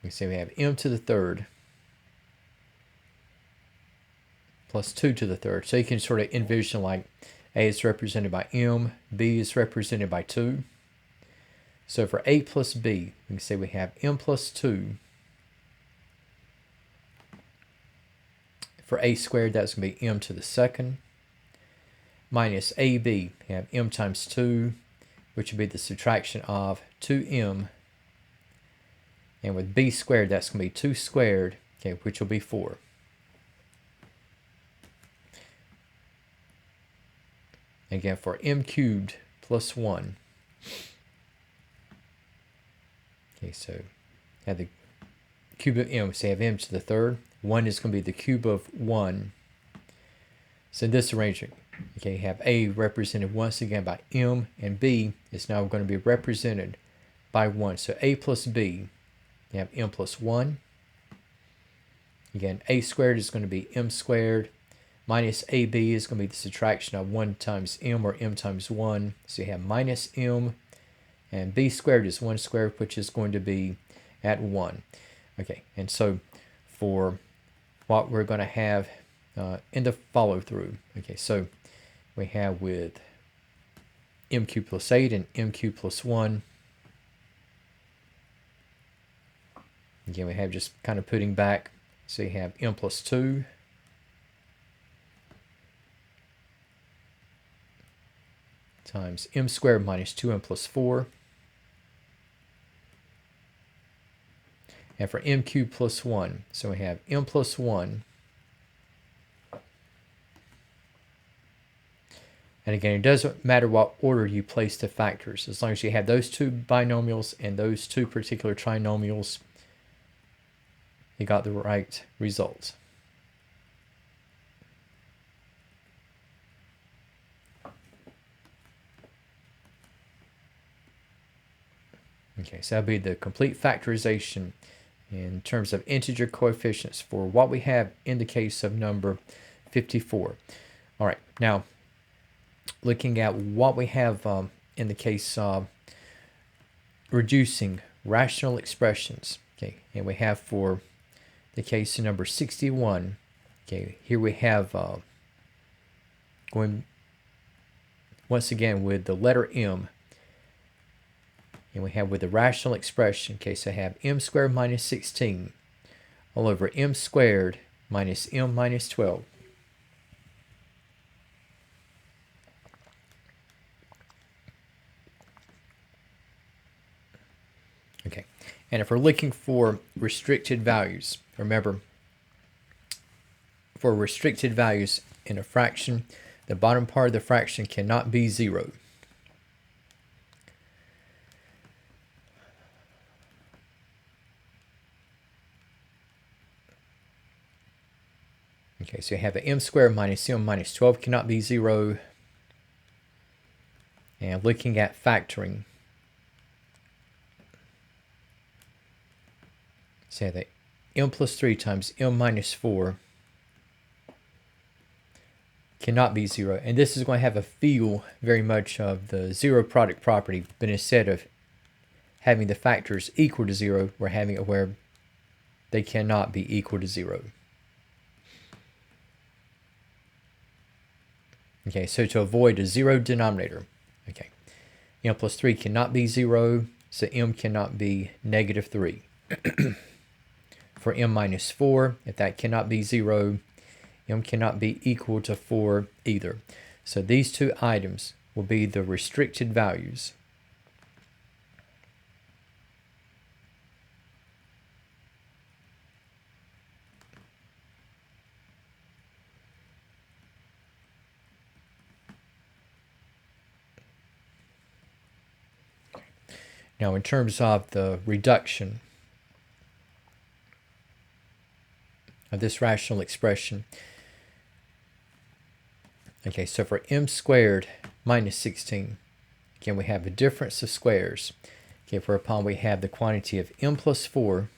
we say we have m to the 3rd plus 2 to the 3rd. So you can sort of envision like a is represented by m, b is represented by 2. So for a plus b, we can say we have m plus 2. For a squared, that's going to be m to the 2nd minus ab, we have m times 2, which would be the subtraction of 2m. And with b squared, that's going to be 2 squared, okay, which will be 4. Again, for m cubed plus 1. Okay, so have the cube of m, so you have m to the 3rd. 1 is going to be the cube of 1. So in this arrangement, okay, you have a represented once again by m, and b is now going to be represented by 1. So a plus b, you have m plus 1. Again, a squared is going to be m squared minus ab is going to be the subtraction of 1 times m, or m times 1. So you have minus m, and b squared is 1 squared, which is going to be at 1. Okay, and so for what we're going to have in the follow through, okay, so we have with m cubed plus 8 and m cubed plus 1. Again, we have just kind of putting back, so you have m plus 2 times m squared minus 2m plus 4 and for m cubed plus 1. So we have m plus 1. And again, it doesn't matter what order you place the factors. As long as you have those two binomials and those two particular trinomials, you got the right result. Okay, so that'll be the complete factorization in terms of integer coefficients for what we have in the case of number 54. All right, now looking at what we have in the case of reducing rational expressions. Okay, and we have for the case of number 61. Okay, here we have going once again with the letter m. And we have with the rational expression, okay, so I have m squared minus 16 all over m squared minus m minus 12. Okay, and if we're looking for restricted values, remember, for restricted values in a fraction, the bottom part of the fraction cannot be 0. Okay, so you have the m squared minus m minus 12 cannot be 0. And looking at factoring, say that m plus 3 times m minus 4 cannot be 0. And this is going to have a feel very much of the zero product property, but instead of having the factors equal to 0, we're having it where they cannot be equal to 0. Okay, so to avoid a 0 denominator, okay, m plus 3 cannot be 0, so m cannot be negative 3. For m minus 4, if that cannot be 0, m cannot be equal to 4 either. So these two items will be the restricted values. Now, in terms of the reduction of this rational expression, okay, so for m squared minus 16, again, we have a difference of squares. Okay, whereupon we have the quantity of m plus 4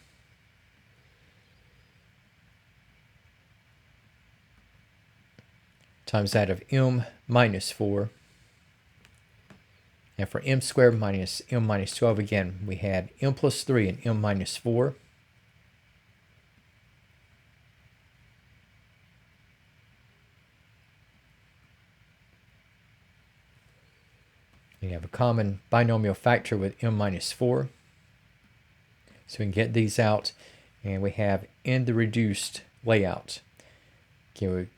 times that of m minus 4. And for m squared minus m minus 12, again, we had m plus 3 and m minus 4. We have a common binomial factor with m minus 4. So we can get these out, and we have in the reduced layout, okay, we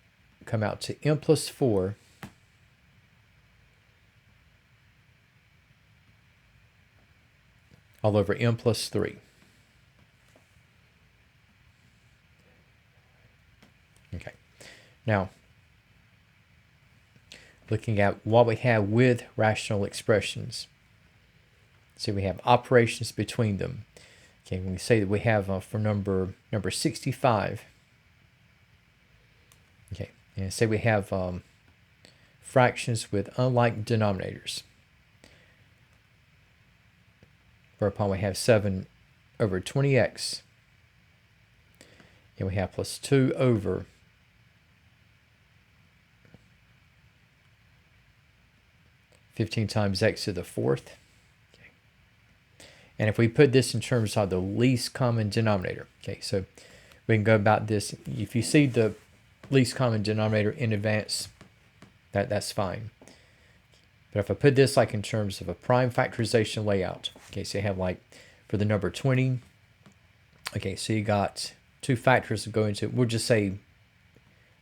come out to m plus 4 all over m plus 3. Okay, now looking at what we have with rational expressions. So we have operations between them. Okay, when we say that we have for number 65, okay, and say we have fractions with unlike denominators. Whereupon we have 7 over 20x, and we have plus 2 over 15 times x to the 4th. Okay. And if we put this in terms of the least common denominator, okay, so we can go about this. If you see the least common denominator in advance, that's fine. But if I put this like in terms of a prime factorization layout, okay, so you have like for the number 20, okay, so you got two factors that go into it. We'll just say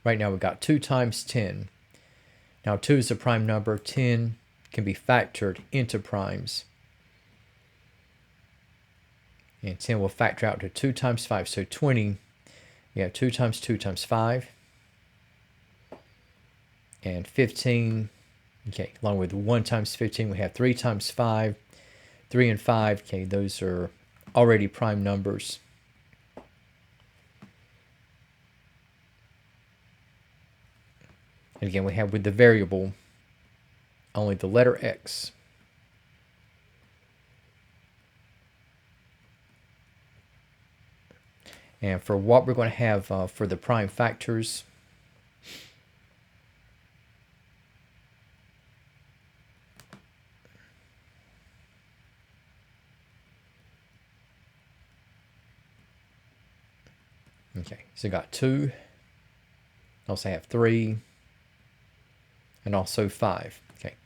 right now we've got 2 times 10. Now 2 is a prime number, 10 can be factored into primes. And 10 will factor out to 2 times 5. So 20, we have 2 times 2 times 5. And 15, okay, along with 1 times 15, we have 3 times 5. 3 and 5, okay, those are already prime numbers. And again, we have with the variable only the letter x. And for what we're going to have for the prime factors, okay, so got 2, also have 3, and also 5. Okay,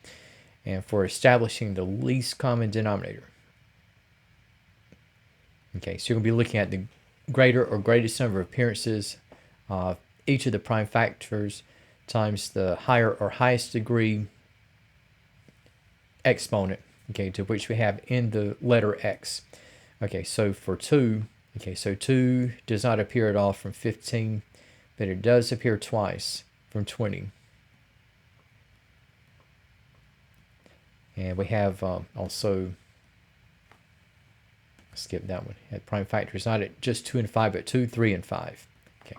and for establishing the least common denominator, okay, so you're going to be looking at the greater or greatest number of appearances of each of the prime factors times the higher or highest degree exponent, okay, to which we have in the letter x. Okay, so for 2, okay, so 2 does not appear at all from 15, but it does appear twice from 20. And we have also, skip that one, at prime factors, not at just 2 and 5, but 2, 3, and 5. Okay.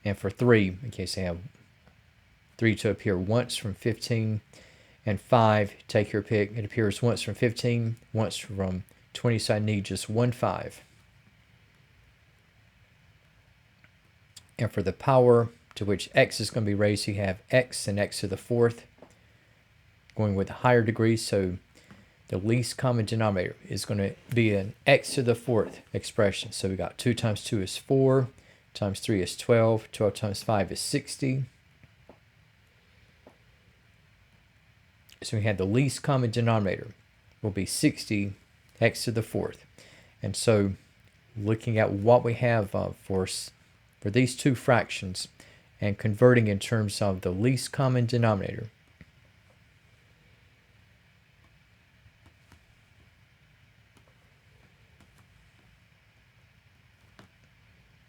And for 3, okay, so you have 3 to appear once from 15, and 5, take your pick, it appears once from 15, once from 20, so I need just 1 5. And for the power to which x is going to be raised, you have x and x to the 4th, going with a higher degree, so the least common denominator is going to be an x to the 4th expression. So we got 2 times 2 is 4, times 3 is 12, 12 times 5 is 60. So we had the least common denominator will be 60 x to the 4th. And so looking at what we have for these two fractions and converting in terms of the least common denominator,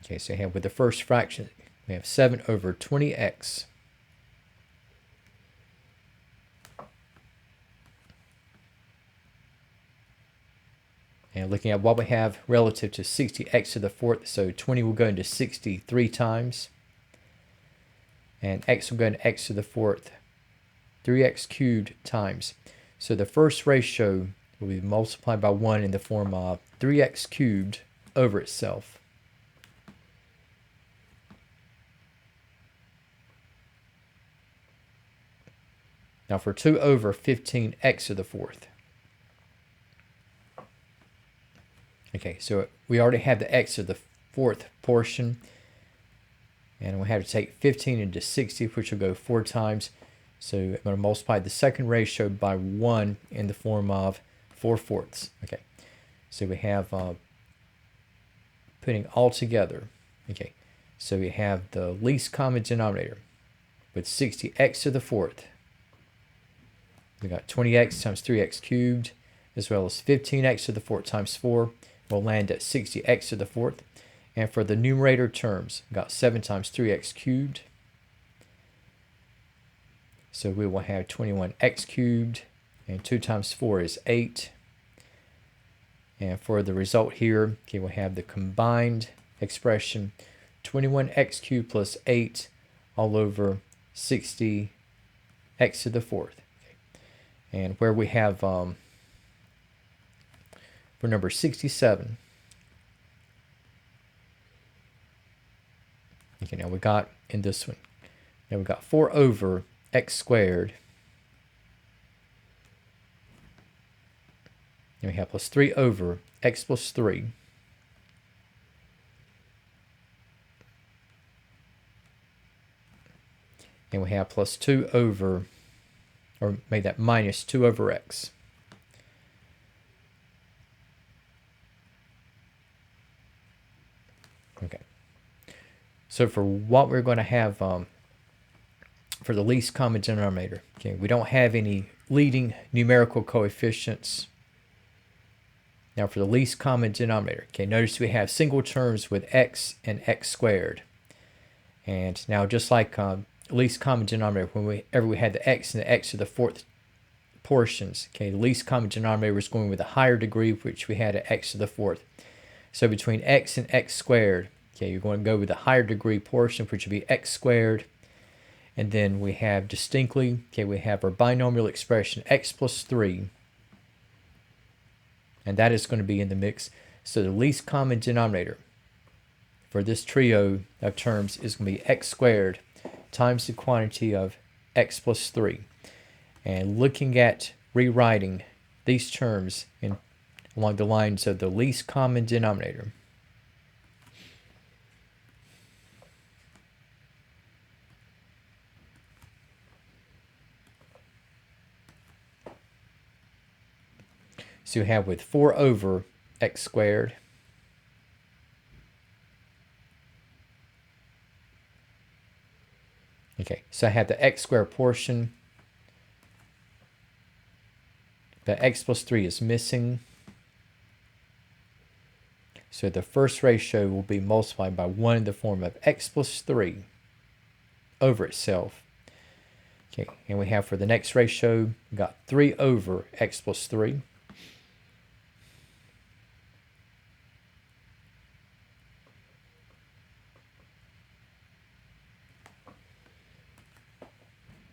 okay, so we have with the first fraction, we have 7 over 20x. And looking at what we have relative to 60x to the 4th, so 20 will go into 60 3 times. And x will go into x to the 4th 3x cubed times. So the first ratio will be multiplied by 1 in the form of 3x cubed over itself. Now for 2 over 15x to the 4th. Okay, so we already have the x to the 4th portion. And we have to take 15 into 60, which will go 4 times. So I'm going to multiply the second ratio by 1 in the form of 4/4. Okay, so we have putting all together. Okay, so we have the least common denominator with 60x to the 4th. We got 20x times 3x cubed, as well as 15x to the 4th times 4. We'll land at 60x to the 4th. And for the numerator terms, we got 7 times 3x cubed. So we will have 21x cubed, and 2 times 4 is 8. And for the result here, okay, we'll have the combined expression 21x cubed plus 8 all over 60x to the 4th. And where we have, for number 67, okay, now we got in this one, now we got 4 over x squared, and we have plus 3 over x plus 3, and we have plus 2 over, or made that minus 2 over x. Okay. So for what we're going to have for the least common denominator, okay, we don't have any leading numerical coefficients. Now for the least common denominator, okay, notice we have single terms with x and x squared. And now just like least common denominator, whenever we had the x and the x to the fourth portions, okay, the least common denominator was going with a higher degree, which we had at x to the fourth. So between x and x squared, okay, you're going to go with the higher degree portion, which would be x squared. And then we have distinctly, okay, we have our binomial expression x plus 3. And that is going to be in the mix. So the least common denominator for this trio of terms is going to be x squared times the quantity of x plus 3. And looking at rewriting these terms along the lines of the least common denominator, so you have with 4 over x squared okay, so I have the x squared portion, but x plus 3 is missing. So the first ratio will be multiplied by 1 in the form of x plus 3 over itself. Okay, and we have for the next ratio, we got 3 over x plus 3.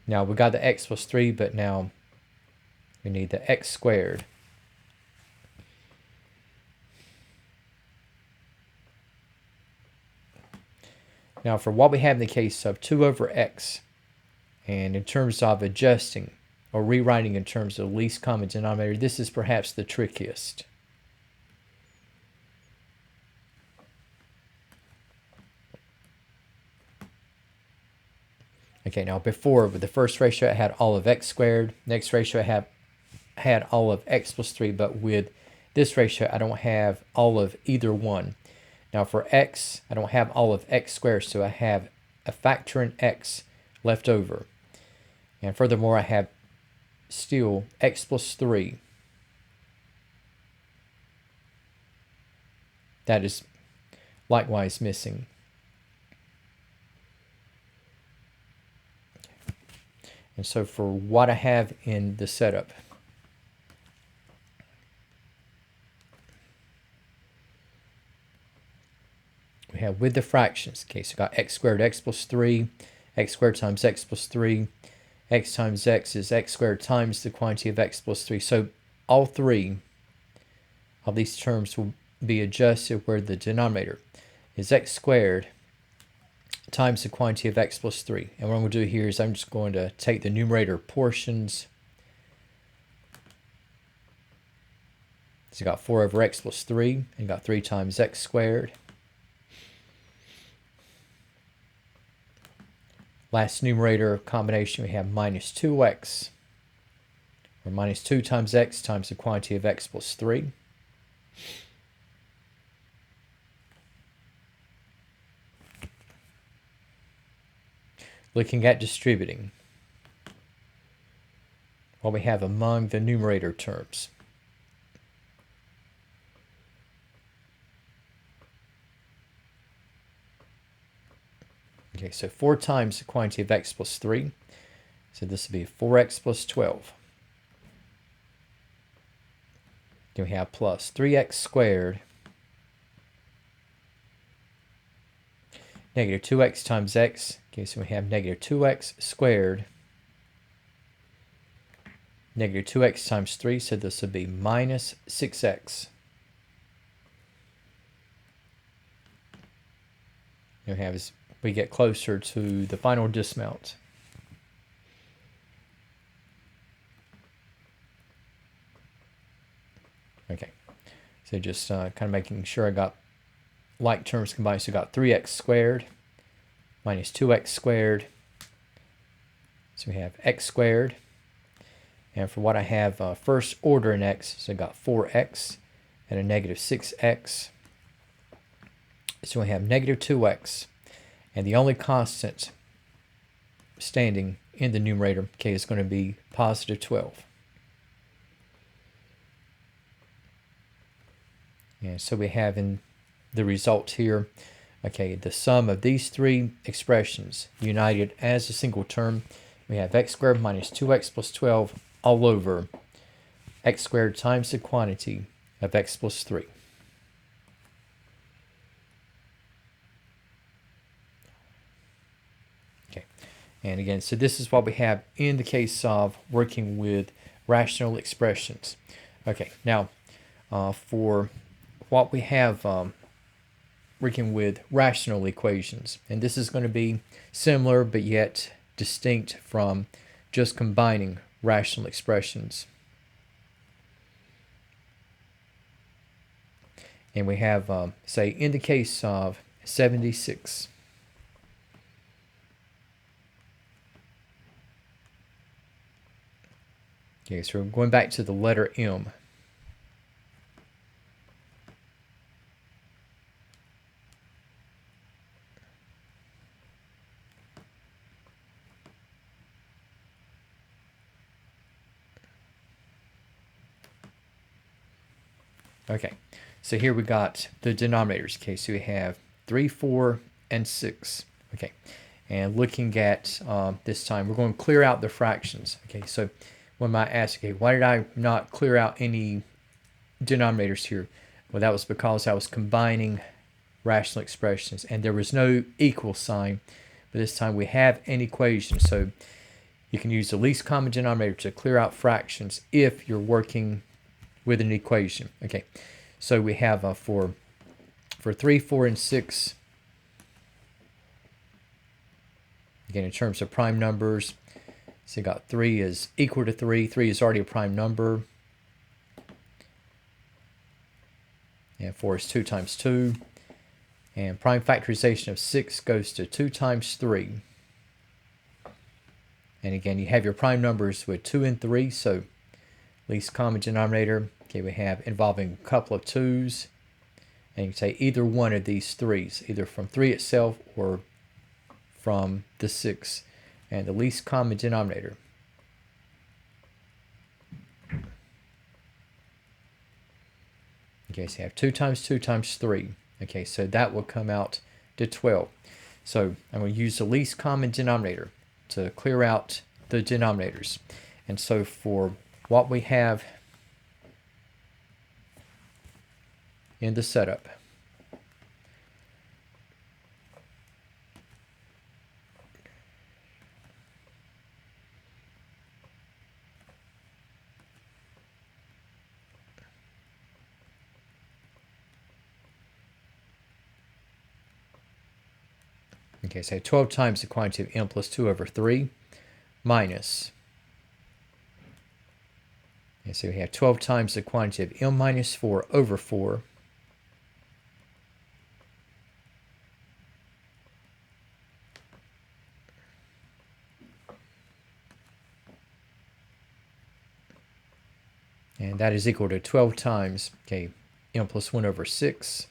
Now we got the x plus 3, but now we need the x squared. Now for what we have in the case of 2 over x, and in terms of adjusting or rewriting in terms of least common denominator, this is perhaps the trickiest. Okay, now before with the first ratio I had all of x squared, next ratio I had all of x plus 3, but with this ratio I don't have all of either one. Now for x, I don't have all of x squared, so I have a factor in x left over. And furthermore, I have still x plus 3. That is likewise missing. And so for what I have in the setup, we have with the fractions, okay, so I got x squared, x plus 3, x squared times x plus 3, x times x is x squared times the quantity of x plus 3. So all three of these terms will be adjusted where the denominator is x squared times the quantity of x plus 3. And what I'm going to do here is I'm just going to take the numerator portions. So you got 4 over x plus 3, and you got 3 times x squared. Last numerator combination, we have minus 2x, or minus 2 times x times the quantity of x plus 3. Looking at distributing, what we have among the numerator terms. Okay, so 4 times the quantity of x plus 3. So this would be 4x plus 12. Then we have plus 3x squared. Negative 2x times x. Okay, so we have negative 2x squared. Negative 2x times 3, so this would be minus 6x. And we have as we get closer to the final dismount. Okay, so just kind of making sure I got like terms combined. So I got 3x squared minus 2x squared. So we have x squared. And for what I have first order in x, so I got 4x and a negative 6x. So we have negative 2x. And the only constant standing in the numerator, okay, is going to be positive 12. And so we have in the result here, okay, the sum of these three expressions united as a single term, we have x squared minus 2x plus 12 all over x squared times the quantity of x plus 3. Okay, and again, so this is what we have in the case of working with rational expressions. Okay, now for what we have working with rational equations, and this is going to be similar but yet distinct from just combining rational expressions. And we have, say, in the case of 76. Okay, so we're going back to the letter M. Okay, so here we got the denominators. Okay, so we have 3, 4, and 6. Okay, and looking at this time, we're going to clear out the fractions. Okay, so one might ask, okay, why did I not clear out any denominators here? Well, that was because I was combining rational expressions and there was no equal sign, but this time we have an equation. So you can use the least common denominator to clear out fractions if you're working with an equation. Okay, so we have for 3, 4, and 6, again, in terms of prime numbers, so you got 3 is equal to 3. 3 is already a prime number. And 4 is 2 times 2. And prime factorization of 6 goes to 2 times 3. And again, you have your prime numbers with 2 and 3, so least common denominator. Okay, we have involving a couple of 2's. And you can say either one of these 3's, either from 3 itself or from the 6. And the least common denominator. Okay, so you have 2 times 2 times 3. Okay, so that will come out to 12. So I'm going to use the least common denominator to clear out the denominators. And so for what we have in the setup, okay, so 12 times the quantity of m plus 2 over 3 minus, and so we have 12 times the quantity of m minus 4 over 4 and that is equal to 12 times, okay, m plus 1 over 6 .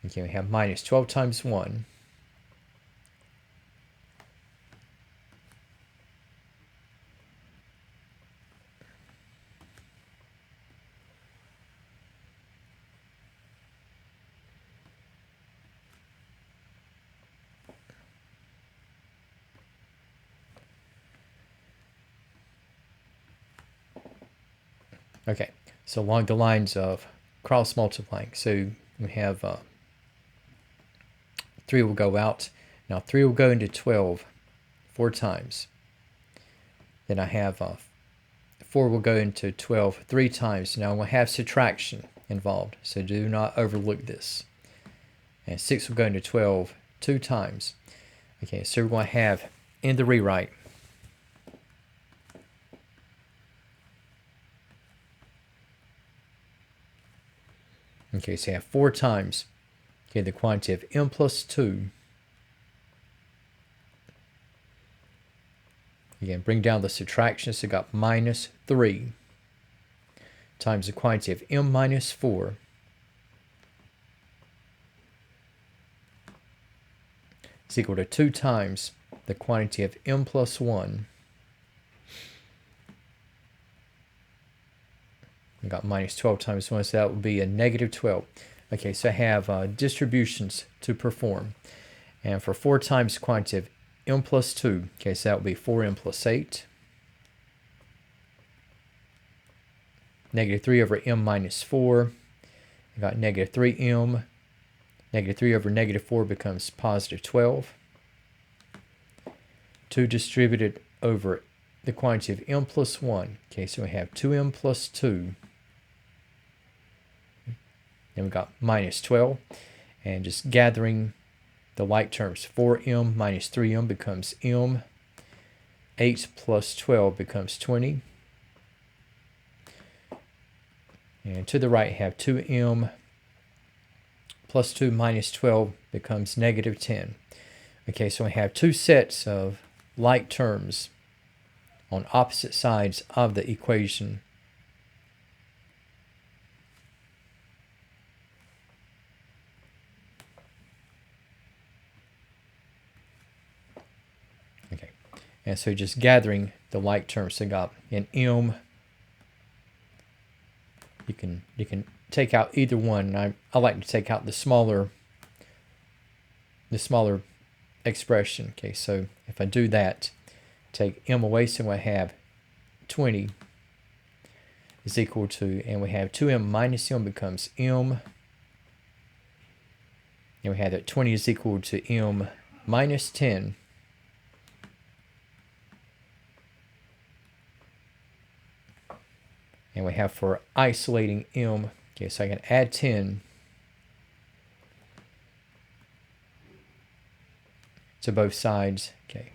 Okay, we have minus 12 times 1. Okay, so along the lines of cross multiplying, so we have 3 will go out. Now 3 will go into 12 4 times. Then I have 4 will go into 12 3 times. Now I'm going to have subtraction involved, so do not overlook this. And 6 will go into 12 2 times. Okay, so we're going to have in the rewrite okay, so you have 4 times, okay, the quantity of m plus 2. Again, bring down the subtraction, so you got minus 3 times the quantity of m minus 4 is equal to 2 times the quantity of m plus 1 We got minus 12 times 1, so that would be a negative 12. Okay, so I have distributions to perform. And for 4 times quantity of m plus 2, okay, so that would be 4m plus 8. Negative 3 over m minus 4. I got negative 3m. Negative 3 over negative 4 becomes positive 12. 2 distributed over the quantity of m plus 1. Okay, so we have 2m plus 2. Then we got minus 12. And just gathering the like terms, 4m minus 3m becomes m. 8 plus 12 becomes 20. And to the right, have 2m plus 2 minus 12 becomes negative 10. Okay, so we have two sets of like terms on opposite sides of the equation. Okay, and so just gathering the like terms, so got in m. You can take out either one. I like to take out the smaller expression. Okay, so if I do that, take m away, so I have 20 is equal to, and we have 2m minus m becomes m, and we have that 20 is equal to m minus 10. And we have for isolating m, okay, so I can add 10 to both sides, okay.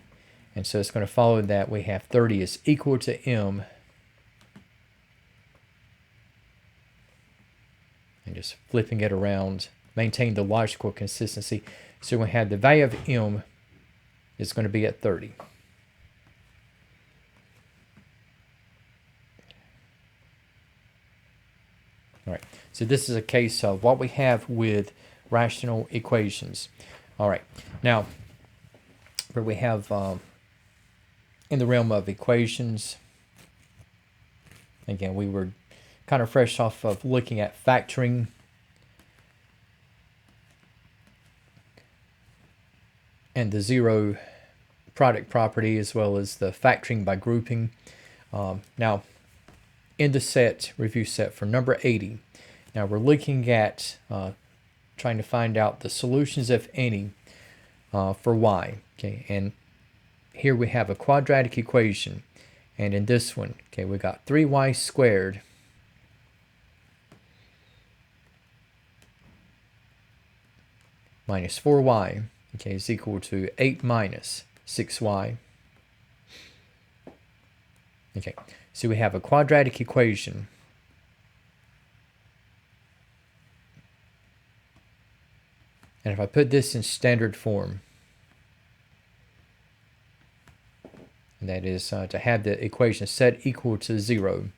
And so it's going to follow that we have 30 is equal to m. And just flipping it around, maintain the logical consistency. So we have the value of m is going to be at 30. All right, so this is a case of what we have with rational equations. All right, now where we have in the realm of equations, again, we were kind of fresh off of looking at factoring. And the zero product property, as well as the factoring by grouping. Now, in the review set for number 80, now we're looking at trying to find out the solutions, if any, for y. Okay, and here we have a quadratic equation, and in this one, okay, we got 3y squared minus 4y, okay, is equal to 8 minus 6y. Okay, so we have a quadratic equation. And if I put this in standard form, and that is to have the equation set equal to 0.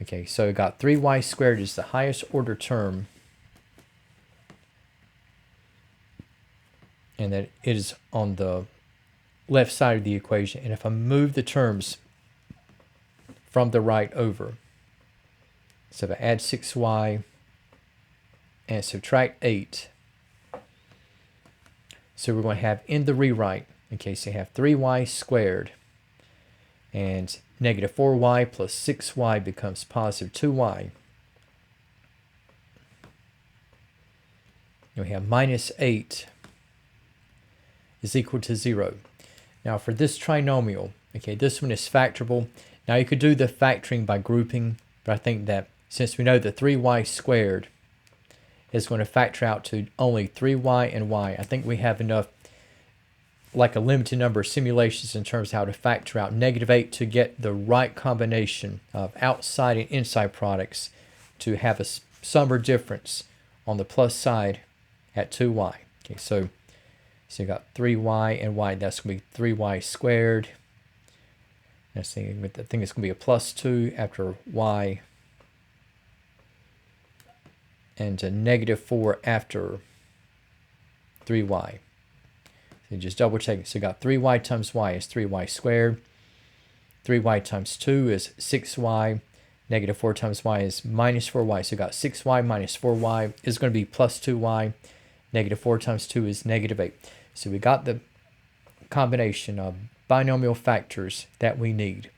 Okay, so we got 3y squared is the highest order term, and that it is on the left side of the equation. And if I move the terms from the right over, so if I add 6y and subtract 8, so we're going to have in the rewrite, okay, so you have 3y squared, and negative 4y plus 6y becomes positive 2y. And we have minus 8 is equal to 0. Now for this trinomial, okay, this one is factorable. Now you could do the factoring by grouping, but I think that since we know that 3y squared is going to factor out to only 3y and y, I think we have enough, like a limited number of simulations in terms of how to factor out negative 8 to get the right combination of outside and inside products to have a sum or difference on the plus side at 2y. Okay, so you got 3y and y, that's going to be 3y squared. Next thing, I think it's going to be a plus 2 after y, and a negative 4 after 3y. So just double check. So you got 3y times y is 3y squared. 3y times 2 is 6y. Negative 4 times y is minus 4y. So we got 6y minus 4y is going to be plus 2y. Negative 4 times 2 is negative 8. So we got the combination of binomial factors that we need.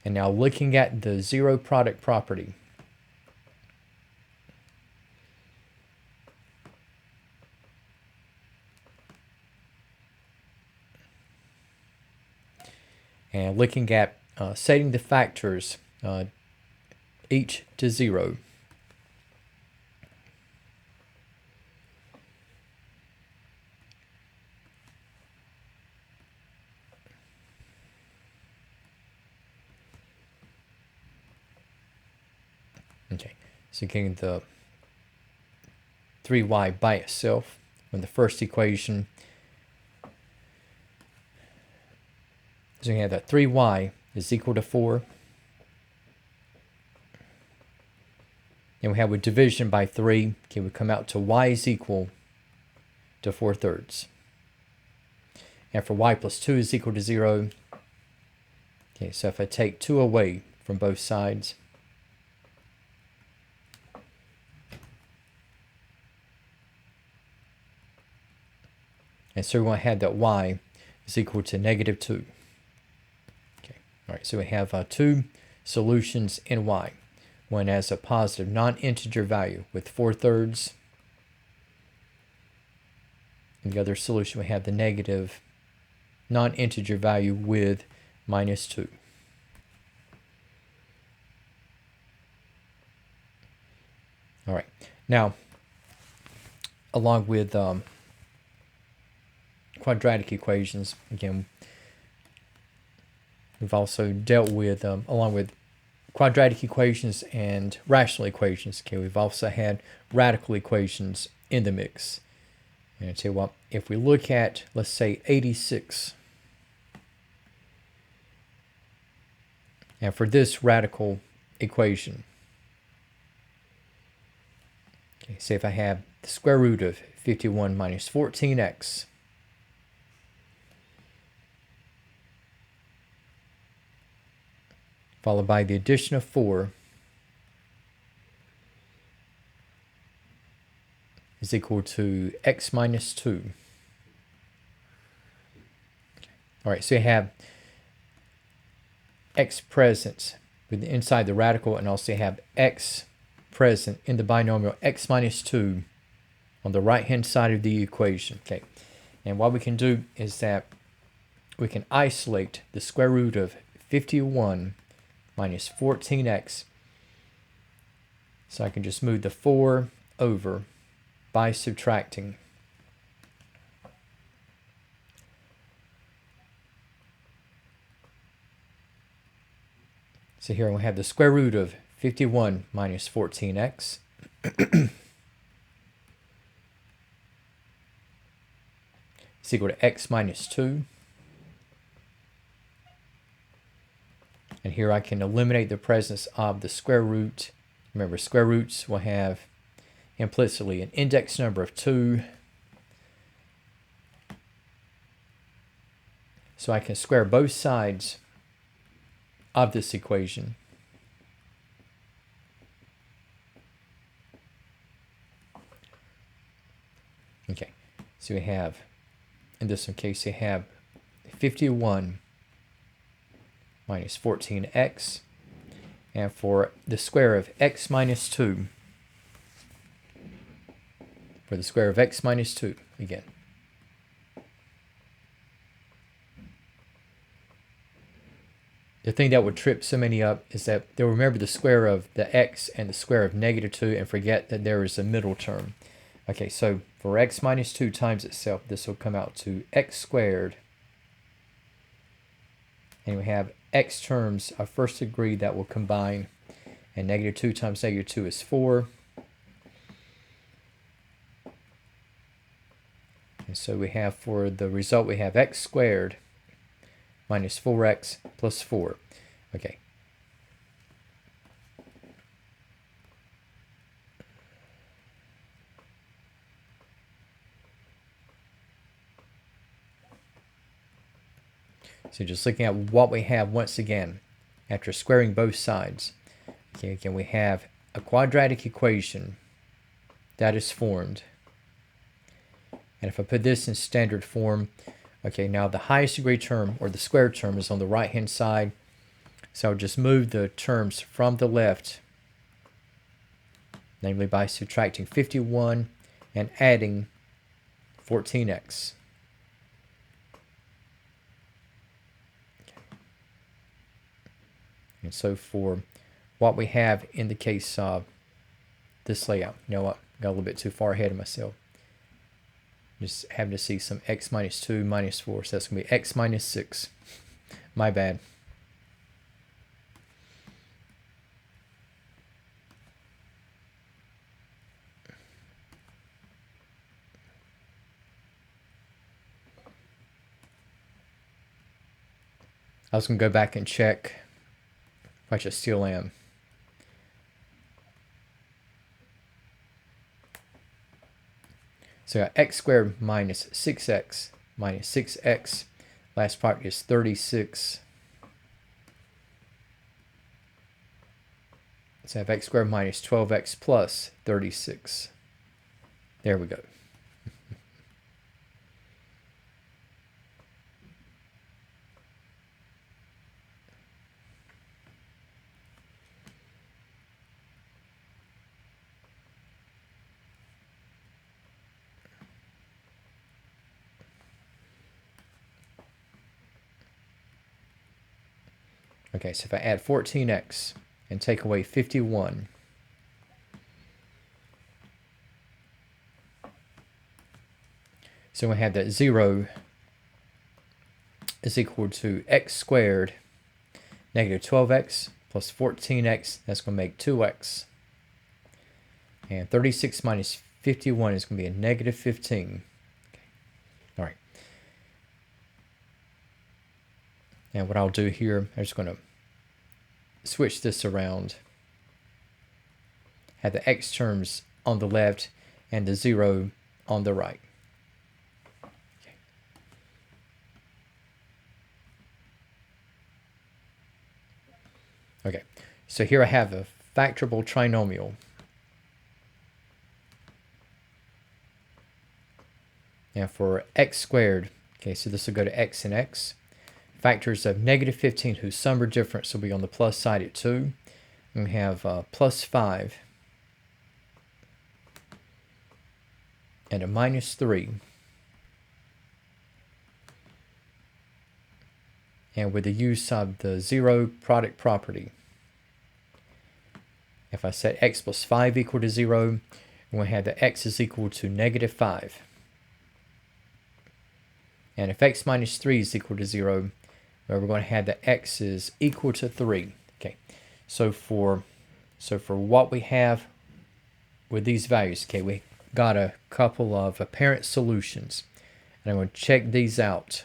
And now looking at the zero product property, and looking at setting the factors each to 0. Okay, so getting the 3y by itself when the first equation. So we have that 3y is equal to 4. And we have with division by 3, okay, we come out to y is equal to 4/3. And for y plus 2 is equal to 0. Okay, so if I take 2 away from both sides, and so we're going to have that y is equal to negative 2. Okay, all right, so we have two solutions in y. One has a positive non-integer value with 4/3. In the other solution, we have the negative non-integer value with minus 2. All right, now, along with quadratic equations, again, we've also dealt with, along with quadratic equations and rational equations, okay, we've also had radical equations in the mix. And I tell you what, if we look at, let's say, 86, and for this radical equation, okay, say if I have the square root of 51 minus 14x followed by the addition of 4 is equal to x minus 2. All right, so you have x present inside the radical, and also you have x present in the binomial x minus 2 on the right-hand side of the equation. Okay, and what we can do is that we can isolate the square root of 51 minus 14x. So I can just move the 4 over by subtracting. So here we have the square root of 51 minus 14x. Is equal to x minus 2. And here I can eliminate the presence of the square root. Remember, square roots will have implicitly an index number of 2. So I can square both sides of this equation. Okay, so we have, in this case, you have 51 minus 14x, and for the square of x minus 2, for the square of x minus 2, again. The thing that would trip so many up is that they'll remember the square of the x and the square of negative 2 and forget that there is a middle term. Okay, so for x minus 2 times itself, this will come out to x squared. And we have x terms of first degree that will combine. And negative 2 times negative 2 is 4. And so we have, for the result, we have x squared minus 4x plus 4. Okay. So just looking at what we have once again, after squaring both sides, Okay, again, we have a quadratic equation that is formed. And if I put this in standard form, okay, now the highest degree term, or the squared term, is on the right-hand side. So I'll just move the terms from the left, namely by subtracting 51 and adding 14x. And so for what we have in the case of this layout, you know what, got a little bit too far ahead of myself. Just having to see some x minus 2 minus 4, so that's going to be x minus 6. My bad. I was going to go back and check, which I still am. So x squared minus 6x minus 6x. Last part is 36. So I have x squared minus 12x plus 36. There we go. Okay, so if I add 14x and take away 51, so we have that 0 is equal to x squared negative 12x plus 14x, that's going to make 2x. And 36 minus 51 is going to be a negative 15. Okay. All right. And what I'll do here, I'm just going to switch this around. Have the x terms on the left and the 0 on the right. Okay, so here I have a factorable trinomial. Now for x squared, okay, so this will go to x and x. Factors of negative 15 whose sum or difference will be on the plus side at 2. And we have plus 5 and a minus 3. And with the use of the zero product property, if I set x plus 5 equal to 0, we have that x is equal to negative 5. And if x minus 3 is equal to 0, well, we're going to have that x is equal to 3. Okay, so for what we have with these values, okay, we got a couple of apparent solutions, and I'm going to check these out.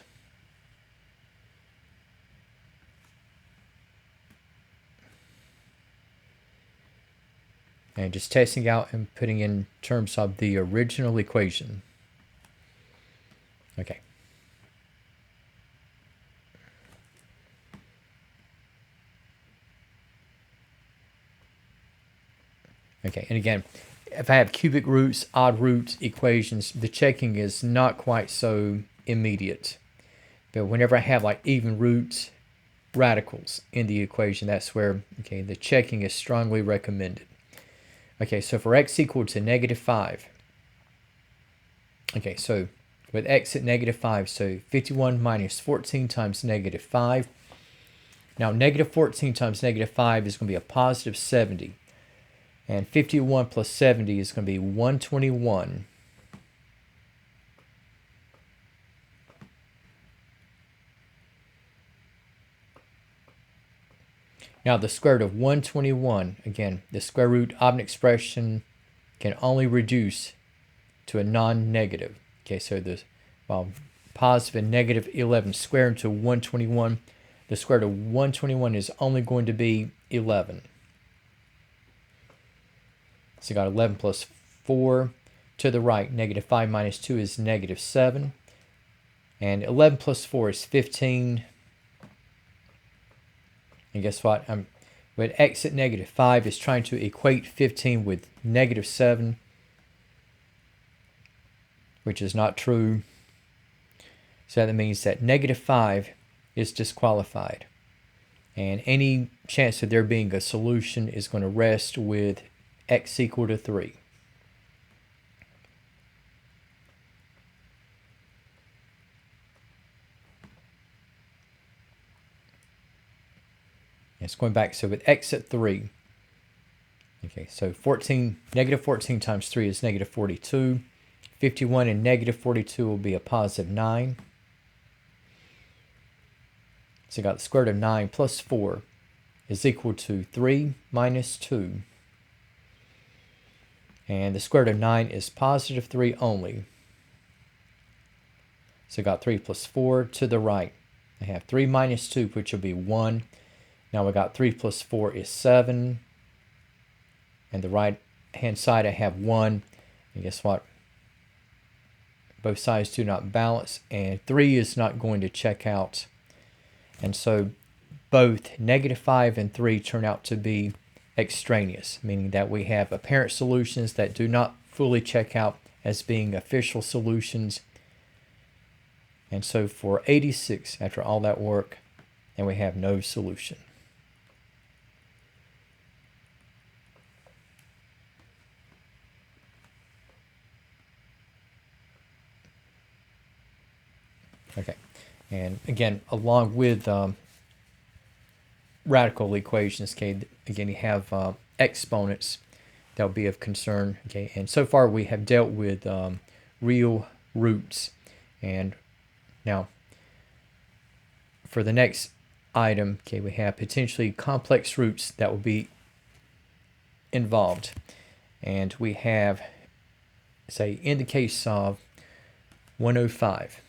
And just testing out and putting in terms of the original equation. Okay. Okay, and again, if I have cubic roots, odd roots, equations, the checking is not quite so immediate. But whenever I have like even roots, radicals in the equation, that's where, okay, the checking is strongly recommended. Okay, so for x equal to negative 5. Okay, so with x at negative 5, so 51 minus 14 times negative 5. Now, negative 14 times negative 5 is going to be a positive 70. And 51 plus 70 is going to be 121. Now the square root of 121, again, the square root of an expression can only reduce to a non-negative. Okay, so the positive and negative 11 squared into 121, the square root of 121 is only going to be 11. So you got 11 plus 4 to the right. Negative 5 minus 2 is negative 7. And 11 plus 4 is 15. And guess what? with x at negative 5 is trying to equate 15 with negative 7, which is not true. So that means that negative 5 is disqualified. And any chance of there being a solution is going to rest with x equal to 3. It's going back, so with x at 3, okay, so negative 14 times 3 is negative 42. 51 and negative 42 will be a positive 9. So I got the square root of 9 plus 4 is equal to 3 minus 2. And the square root of 9 is positive 3 only. So I got 3 plus 4 to the right. I have 3 minus 2, which will be 1. Now we got 3 plus 4 is 7. And the right hand side I have 1. And guess what? Both sides do not balance. And 3 is not going to check out. And so both negative 5 and 3 turn out to be extraneous, meaning that we have apparent solutions that do not fully check out as being official solutions. And so for 86, after all that work, and we have no solution. Okay, and again, along with radical equations, okay, again, you have exponents that will be of concern, okay, and so far we have dealt with real roots, and now for the next item, okay, we have potentially complex roots that will be involved, and we have, say, in the case of 105,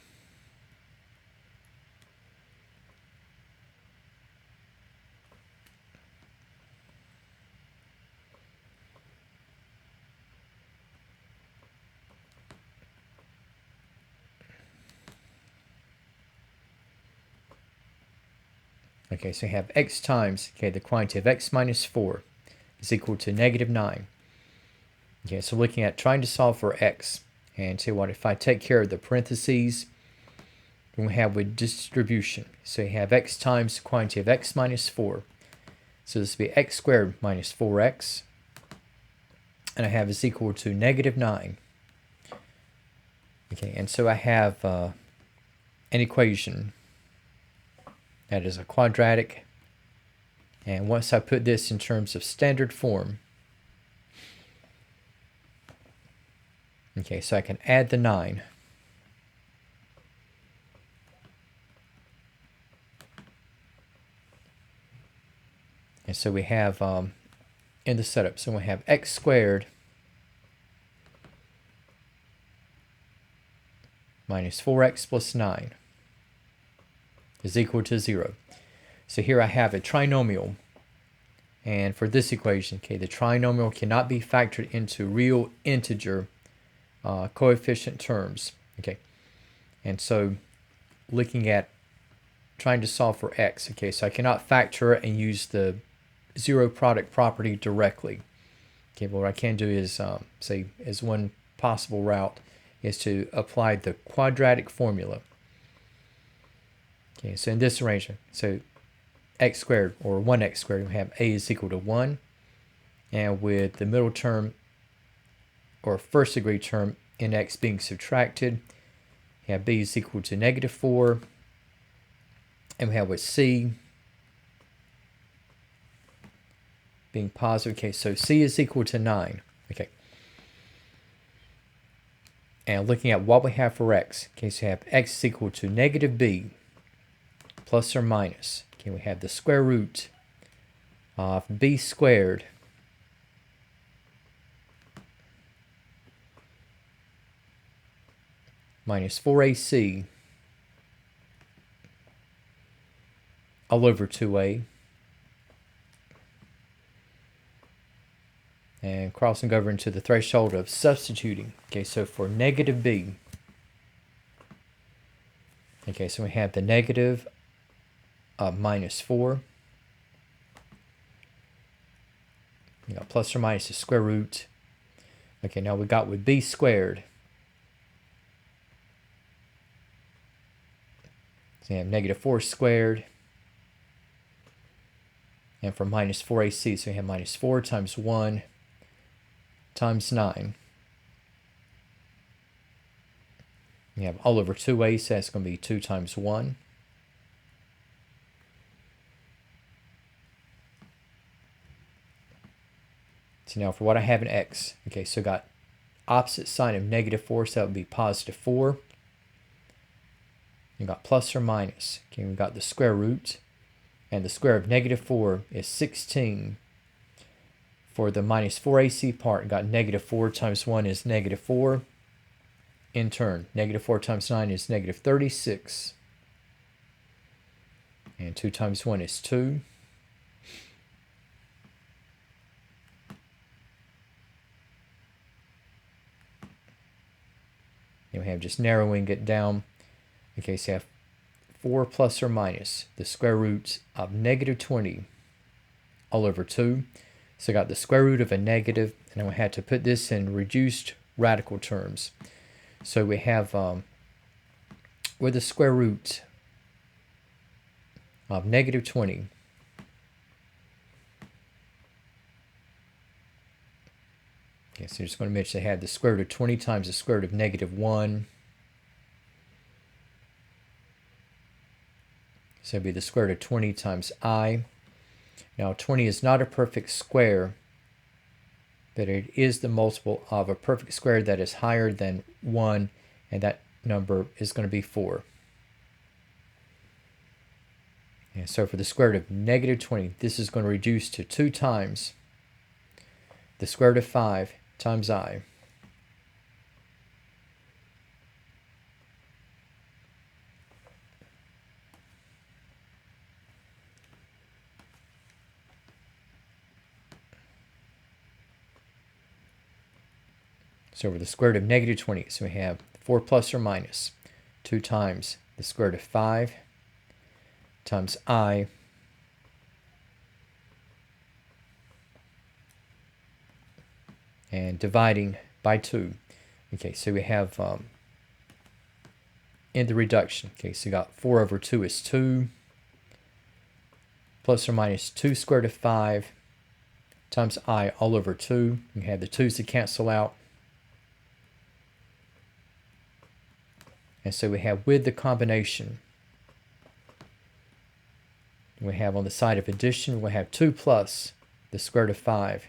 okay, so you have x times, okay, the quantity of x minus 4 is equal to negative 9. Okay, so looking at trying to solve for x, and say what, if I take care of the parentheses, then we have with distribution. So you have x times the quantity of x minus 4. So this will be x squared minus 4x. And I have is equal to negative 9. Okay, and so I have an equation that is a quadratic. And once I put this in terms of standard form, okay, so I can add the 9. And so we have in the setup, so we have x squared minus 4x plus 9 is equal to 0. So here I have a trinomial. And for this equation, okay, the trinomial cannot be factored into real integer coefficient terms. Okay, and so looking at trying to solve for x, okay, so I cannot factor it and use the zero product property directly. Okay, but what I can do is, say, as one possible route, is to apply the quadratic formula. Okay, so in this arrangement, so x squared, or 1x squared, we have a is equal to 1. And with the middle term, or first degree term, in x being subtracted, we have b is equal to negative 4. And we have with c being positive. Okay, so c is equal to 9. Okay. And looking at what we have for x, okay, so we have x is equal to negative b plus or minus. Okay, we have the square root of b squared minus 4ac all over 2a. And crossing over into the threshold of substituting. Okay, so for negative b, okay, so we have the negative of minus 4 You got plus or minus the square root. Okay, now we got with b squared. So you have negative 4 squared. And for minus 4ac, so we have minus 4 times 1 times 9. You have all over 2a, so that's going to be 2 times 1. So now for what I have in x, okay, so got opposite sign of negative 4, so that would be positive 4. You got plus or minus. Okay, we got the square root. And the square of negative 4 is 16. For the minus 4ac part, got negative 4 times 1 is negative 4. In turn, negative 4 times 9 is negative 36. And 2 times 1 is 2. And we have just narrowing it down. Okay, so you have 4 plus or minus the square root of negative 20 all over 2. So I got the square root of a negative, and I had to put this in reduced radical terms. So we have with the square root of negative 20, okay, so just going to mention they had the square root of 20 times the square root of negative 1. So it'd be the square root of 20 times I. Now 20 is not a perfect square, but it is the multiple of a perfect square that is higher than 1, and that number is going to be 4. And so for the square root of negative 20, this is going to reduce to 2 times the square root of 5 times I. So over the square root of negative 20, so we have 4 plus or minus 2 times the square root of 5 times I and dividing by 2. Okay, so we have in the reduction, okay, so you got 4 over 2 is 2 plus or minus 2 square root of 5 times I all over 2. You have the 2's to cancel out. And so we have with the combination, we have on the side of addition, we have 2 plus the square root of 5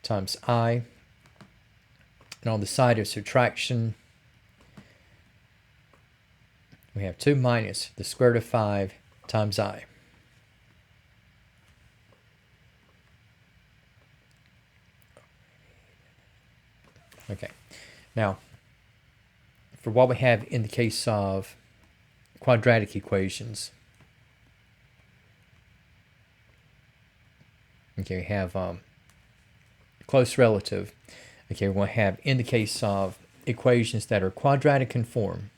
times I. And on the side of subtraction, we have 2 minus the square root of 5 times I. Okay, now for what we have in the case of quadratic equations, okay, we have close relative. Okay, we'll have in the case of equations that are quadratic in form,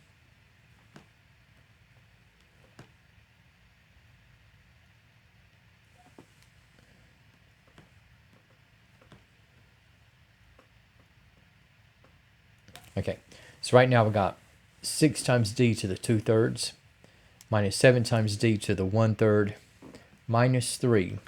okay, so right now we got 6 times d to the 2/3 minus 7 times d to the 1/3 minus 3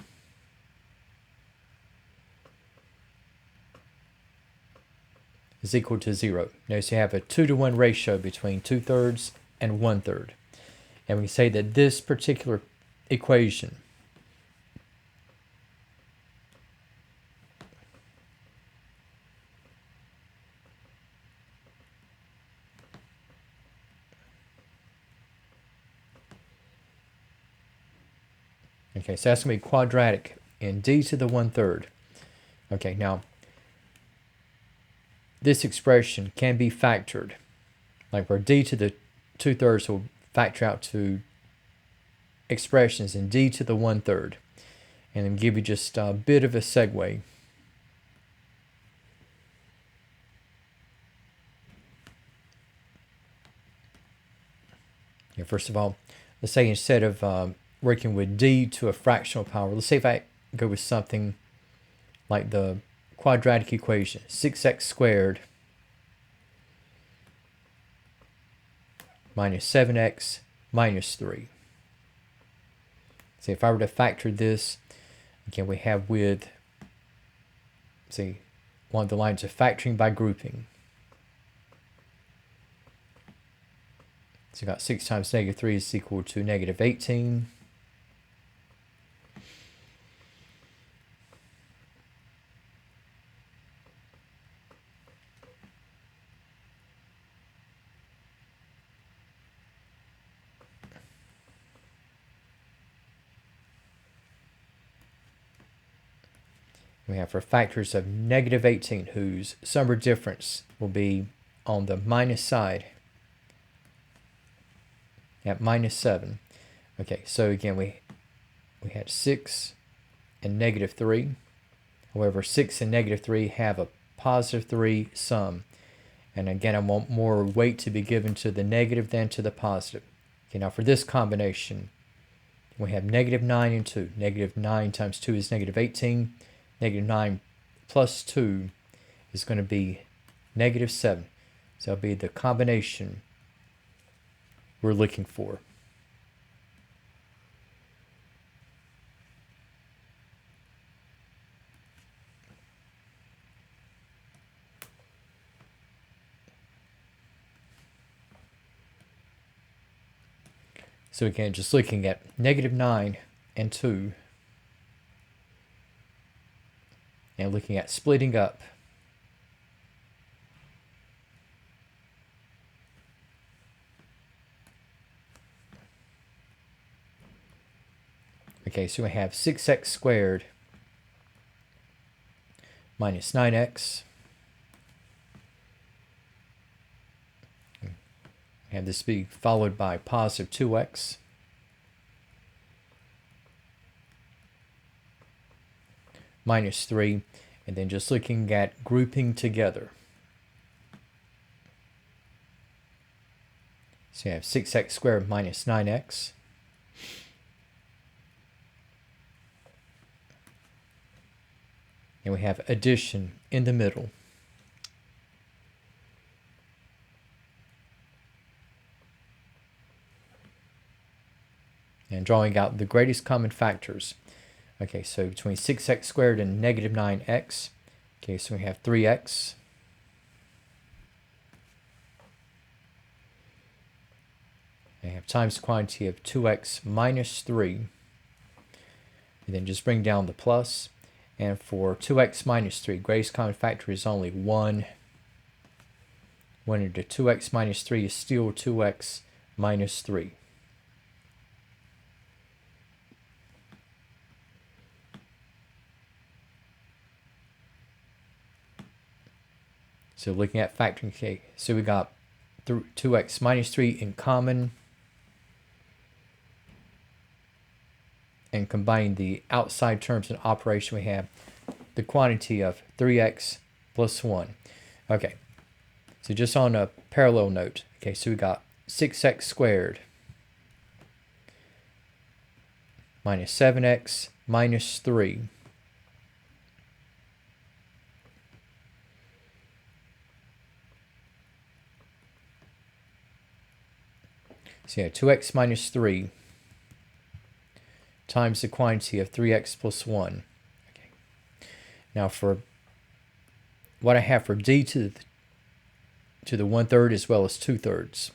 is equal to 0. Notice you have a 2-to-1 ratio between 2/3 and 1/3. And we say that this particular equation okay, so that's going to be quadratic in d to the 1/3. Okay, now this expression can be factored, like where d to the 2/3 will factor out to expressions in d to the 1/3, and then give you just a bit of a segue. Okay, first of all, let's say instead of working with d to a fractional power, let's say if I go with something like the quadratic equation, 6x squared minus 7x minus 3. See, if I were to factor this, again, we have with, see, one of the lines of factoring by grouping. So you got 6 times negative 3 is equal to negative 18. We have for factors of negative 18 whose sum or difference will be on the minus side at minus 7. Okay, so again we had 6 and negative 3. However, 6 and negative 3 have a positive 3 sum. And again, I want more weight to be given to the negative than to the positive. Okay, now for this combination, we have negative 9 and 2. Negative 9 times 2 is negative 18. Negative 9 plus 2 is going to be negative 7. So that'll be the combination we're looking for. So again, just looking at negative 9 and 2, and looking at splitting up. Okay, so we have 6x squared minus 9x. Have this be followed by positive 2x. Minus 3, and then just looking at grouping together. So you have 6x squared minus 9x. And we have addition in the middle. And drawing out the greatest common factors. Okay, so between 6x squared and negative 9x. Okay, so we have 3x. I have times the quantity of 2x minus 3. And then just bring down the plus. And for 2x minus 3, greatest common factor is only 1. 1 into 2x minus 3 is still 2x minus 3. So looking at factoring, okay, so we got 2x minus 3 in common. And combining the outside terms in operation, we have the quantity of 3x plus 1. Okay, so just on a parallel note, okay, so we got 6x squared minus 7x minus 3. So yeah, 2x minus 3 times the quantity of 3x plus 1. Okay. Now for what I have for d to the 1/3 as well as 2/3.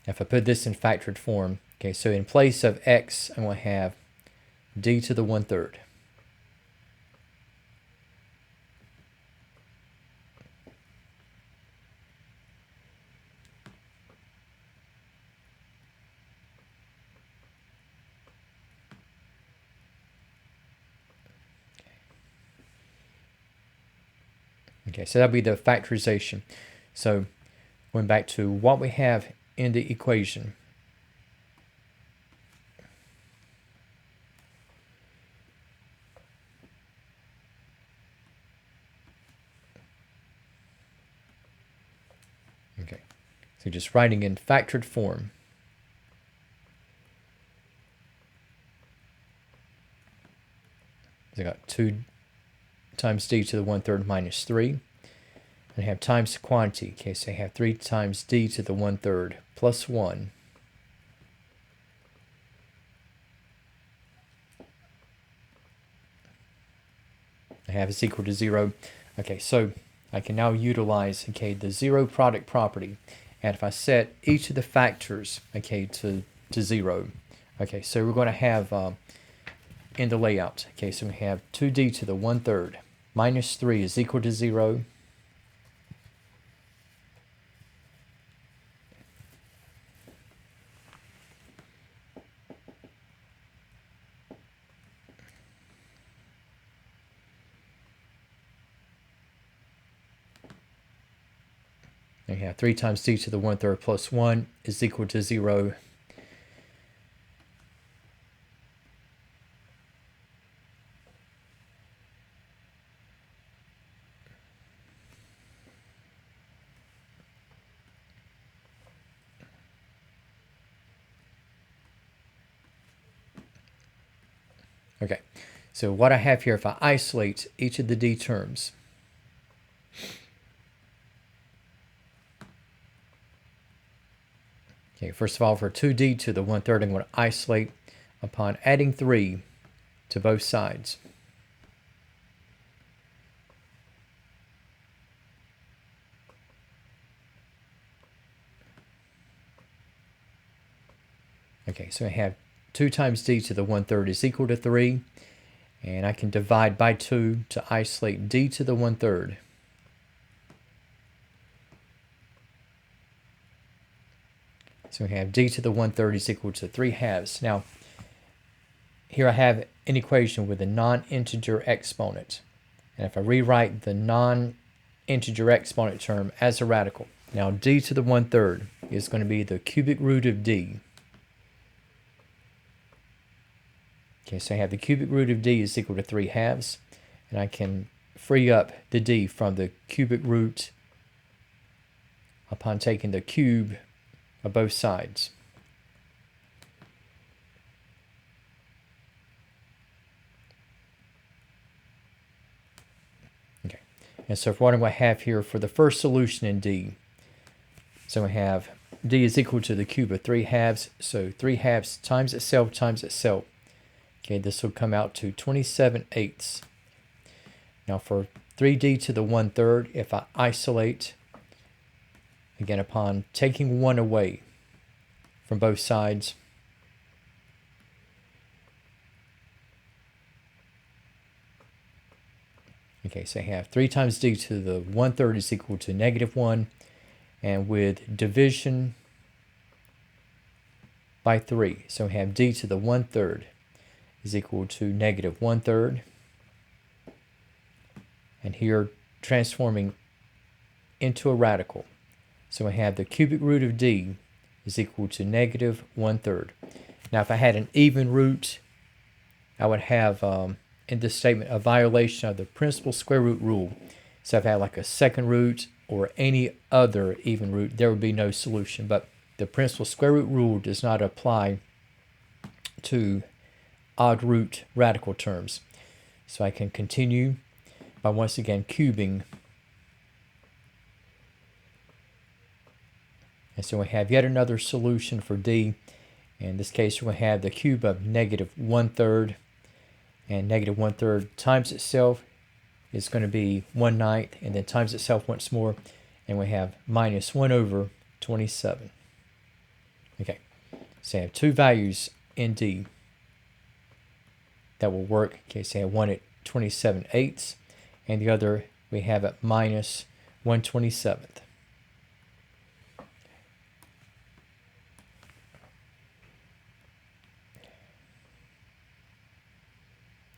If I put this in factored form, okay, so in place of x, I'm going to have d to the 1/3. Okay, so that'll be the factorization. So going back to what we have in the equation. Okay, so just writing in factored form. I got 2 times d to the 1/3 minus 3. And I have times the quantity. Okay, so I have 3 times d to the 1/3 plus 1. I have is equal to 0. Okay, so I can now utilize, okay, the zero product property. And if I set each of the factors, okay, to 0, okay, so we're going to have in the layout, okay, so we have 2d to the 1/3 minus 3 is equal to 0. And we have 3 times d to the 1/3 plus 1 is equal to 0. Okay, so what I have here, if I isolate each of the d terms, okay, first of all, for 2d to the 1/3, I'm going to isolate upon adding 3 to both sides. Okay, so I have 2 times d to the 1/3 is equal to 3. And I can divide by 2 to isolate d to the 1/3. So we have d to the 1/3 is equal to 3/2. Now, here I have an equation with a non-integer exponent. And if I rewrite the non-integer exponent term as a radical, now d to the 1/3 is going to be the cubic root of d. Okay, so I have the cubic root of d is equal to 3/2. And I can free up the d from the cubic root upon taking the cube of both sides. Okay, and so for what I'm going to have here for the first solution in d, so we have d is equal to the cube of 3/2, so 3/2 times itself times itself. Okay, this will come out to 27/8. Now for 3d to the 1/3, if I isolate, again, upon taking 1 away from both sides, okay, so I have 3 times d to the 1/3 is equal to -1, and with division by 3, so we have d to the 1/3 is equal to -1/3. And here transforming into a radical. So we have the cubic root of d is equal to -1/3. Now if I had an even root, I would have in this statement a violation of the principal square root rule. So if I had like a second root or any other even root, there would be no solution. But the principal square root rule does not apply to odd root radical terms. So I can continue by once again cubing. And so we have yet another solution for d. In this case, we have the cube of -1/3. And -1/3 times itself is going to be 1/9, and then times itself once more, and we have -1/27. Okay, so I have two values in d that will work. Okay, so I have one at 27/8, and the other we have at -1/27.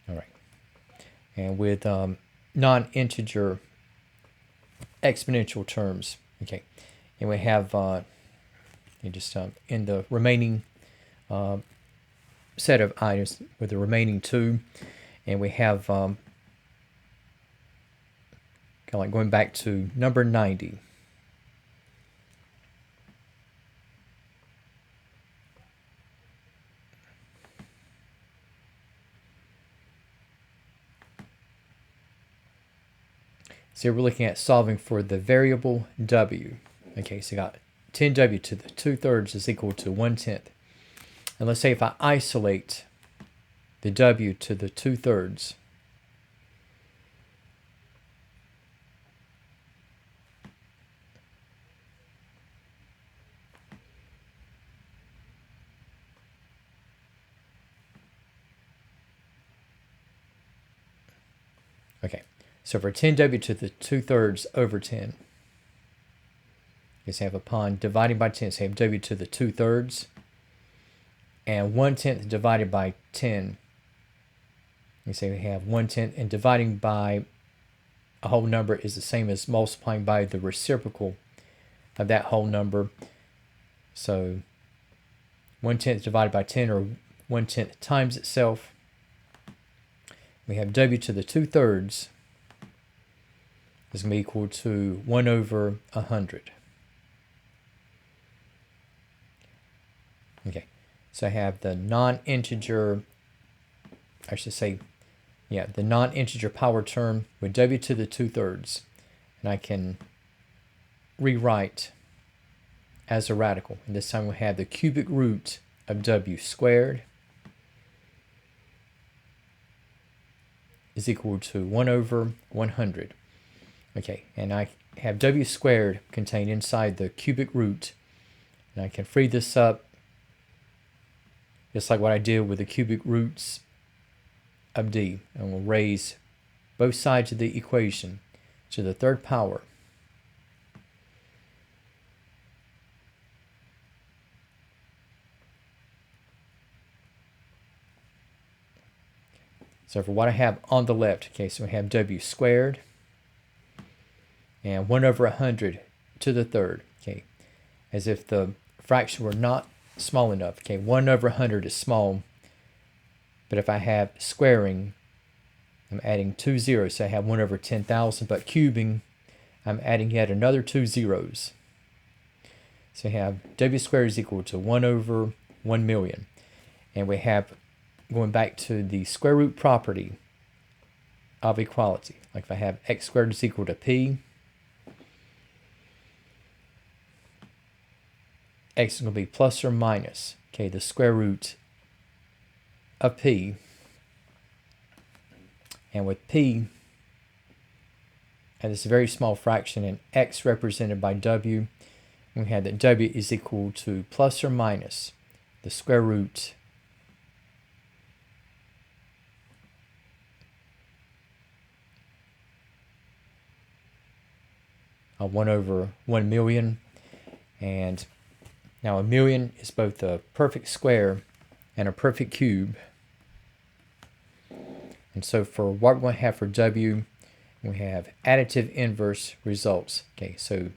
All right, and with non-integer exponential terms, okay, and we have just in the remaining set of items with the remaining two, and we have kind of like going back to number 90. So we're looking at solving for the variable w. Okay, so you got 10w to the 2/3 is equal to 1/10. And let's say if I isolate the w to the 2/3, okay, so for 10w to the 2/3 over 10, you have upon dividing by 10, so you have w to the 2/3, and 1/10 divided by 10, you say we have 1/10, and dividing by a whole number is the same as multiplying by the reciprocal of that whole number. So 1/10 divided by 10, or 1/10 times itself. We have w to the 2/3 is going to be equal to 1 over 100. Okay, so I have the non-integer, I should say, yeah, the non-integer power term with w to the 2/3, and I can rewrite as a radical. And this time we have the cubic root of w squared is equal to 1 over 100. Okay, and I have w squared contained inside the cubic root, and I can free this up just like what I did with the cubic roots of d, and we'll raise both sides of the equation to the 3rd power. So for what I have on the left, okay, so we have w squared and 1 over 100 to the 3rd, okay, as if the fraction were not small enough. Okay, 1 over 100 is small, but if I have squaring, I'm adding 2 zeros, so I have 1 over 10,000, but cubing, I'm adding yet another 2 zeros. So I have w squared is equal to 1 over 1 million. And we have, going back to the square root property of equality, like if I have x squared is equal to p, x is going to be plus or minus, okay, the square root of p. And with p, and this very small fraction, and x represented by w, we have that w is equal to plus or minus the square root of 1 over 1 million. And now a million is both a perfect square and a perfect cube. And so for what we're going to have for w, we have additive inverse results. Okay, so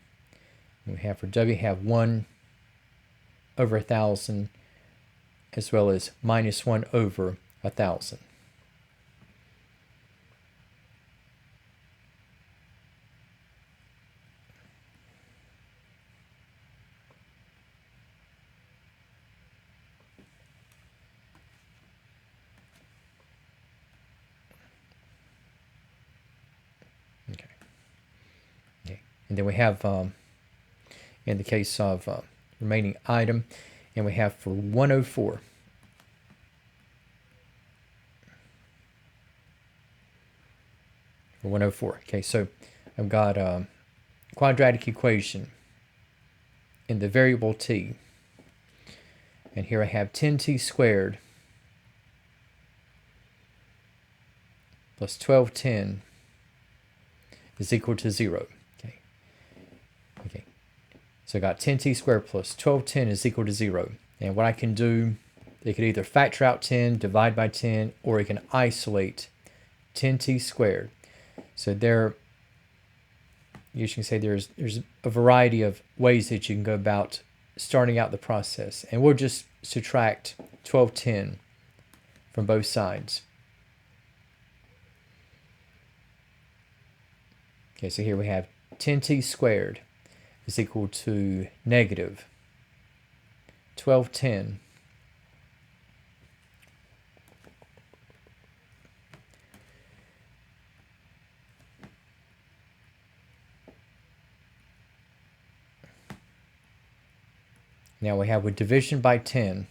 we have for w have 1 over 1,000 as well as minus 1 over 1,000. And then we have, in the case of remaining item, and we have for 104. For 104. Okay, so I've got a quadratic equation in the variable t. And here I have 10t squared plus 1210 is equal to 0. Okay, so I got 10t squared plus 1210 is equal to 0. And what I can do, they could either factor out 10, divide by 10, or you can isolate 10t squared. So there, you can say there's a variety of ways that you can go about starting out the process. And we'll just subtract 1210 from both sides. Okay, so here we have 10t squared is equal to negative 1210 Now we have with division by 10.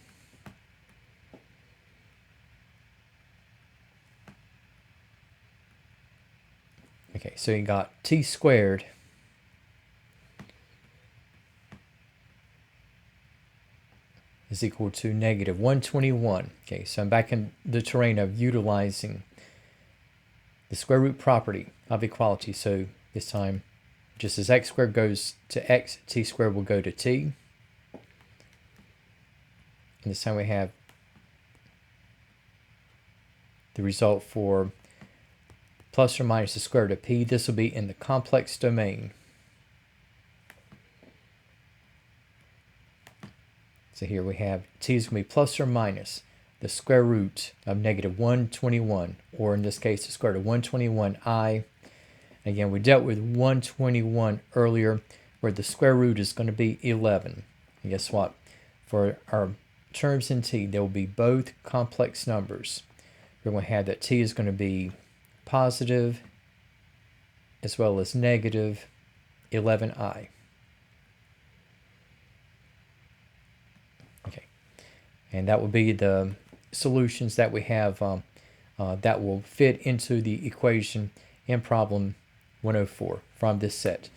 Okay, so you got t squared is equal to negative 121. Okay, so I'm back in the terrain of utilizing the square root property of equality. So this time, just as x squared goes to x, t squared will go to t. And this time we have the result for plus or minus the square root of p. This will be in the complex domain. So here we have t is going to be plus or minus the square root of negative 121, or in this case, the square root of 121i. Again, we dealt with 121 earlier, where the square root is going to be 11. And guess what? For our terms in t, they will be both complex numbers. We're going to have that t is going to be positive as well as negative 11i. Okay, and that will be the solutions that we have that will fit into the equation in problem 104 from this set.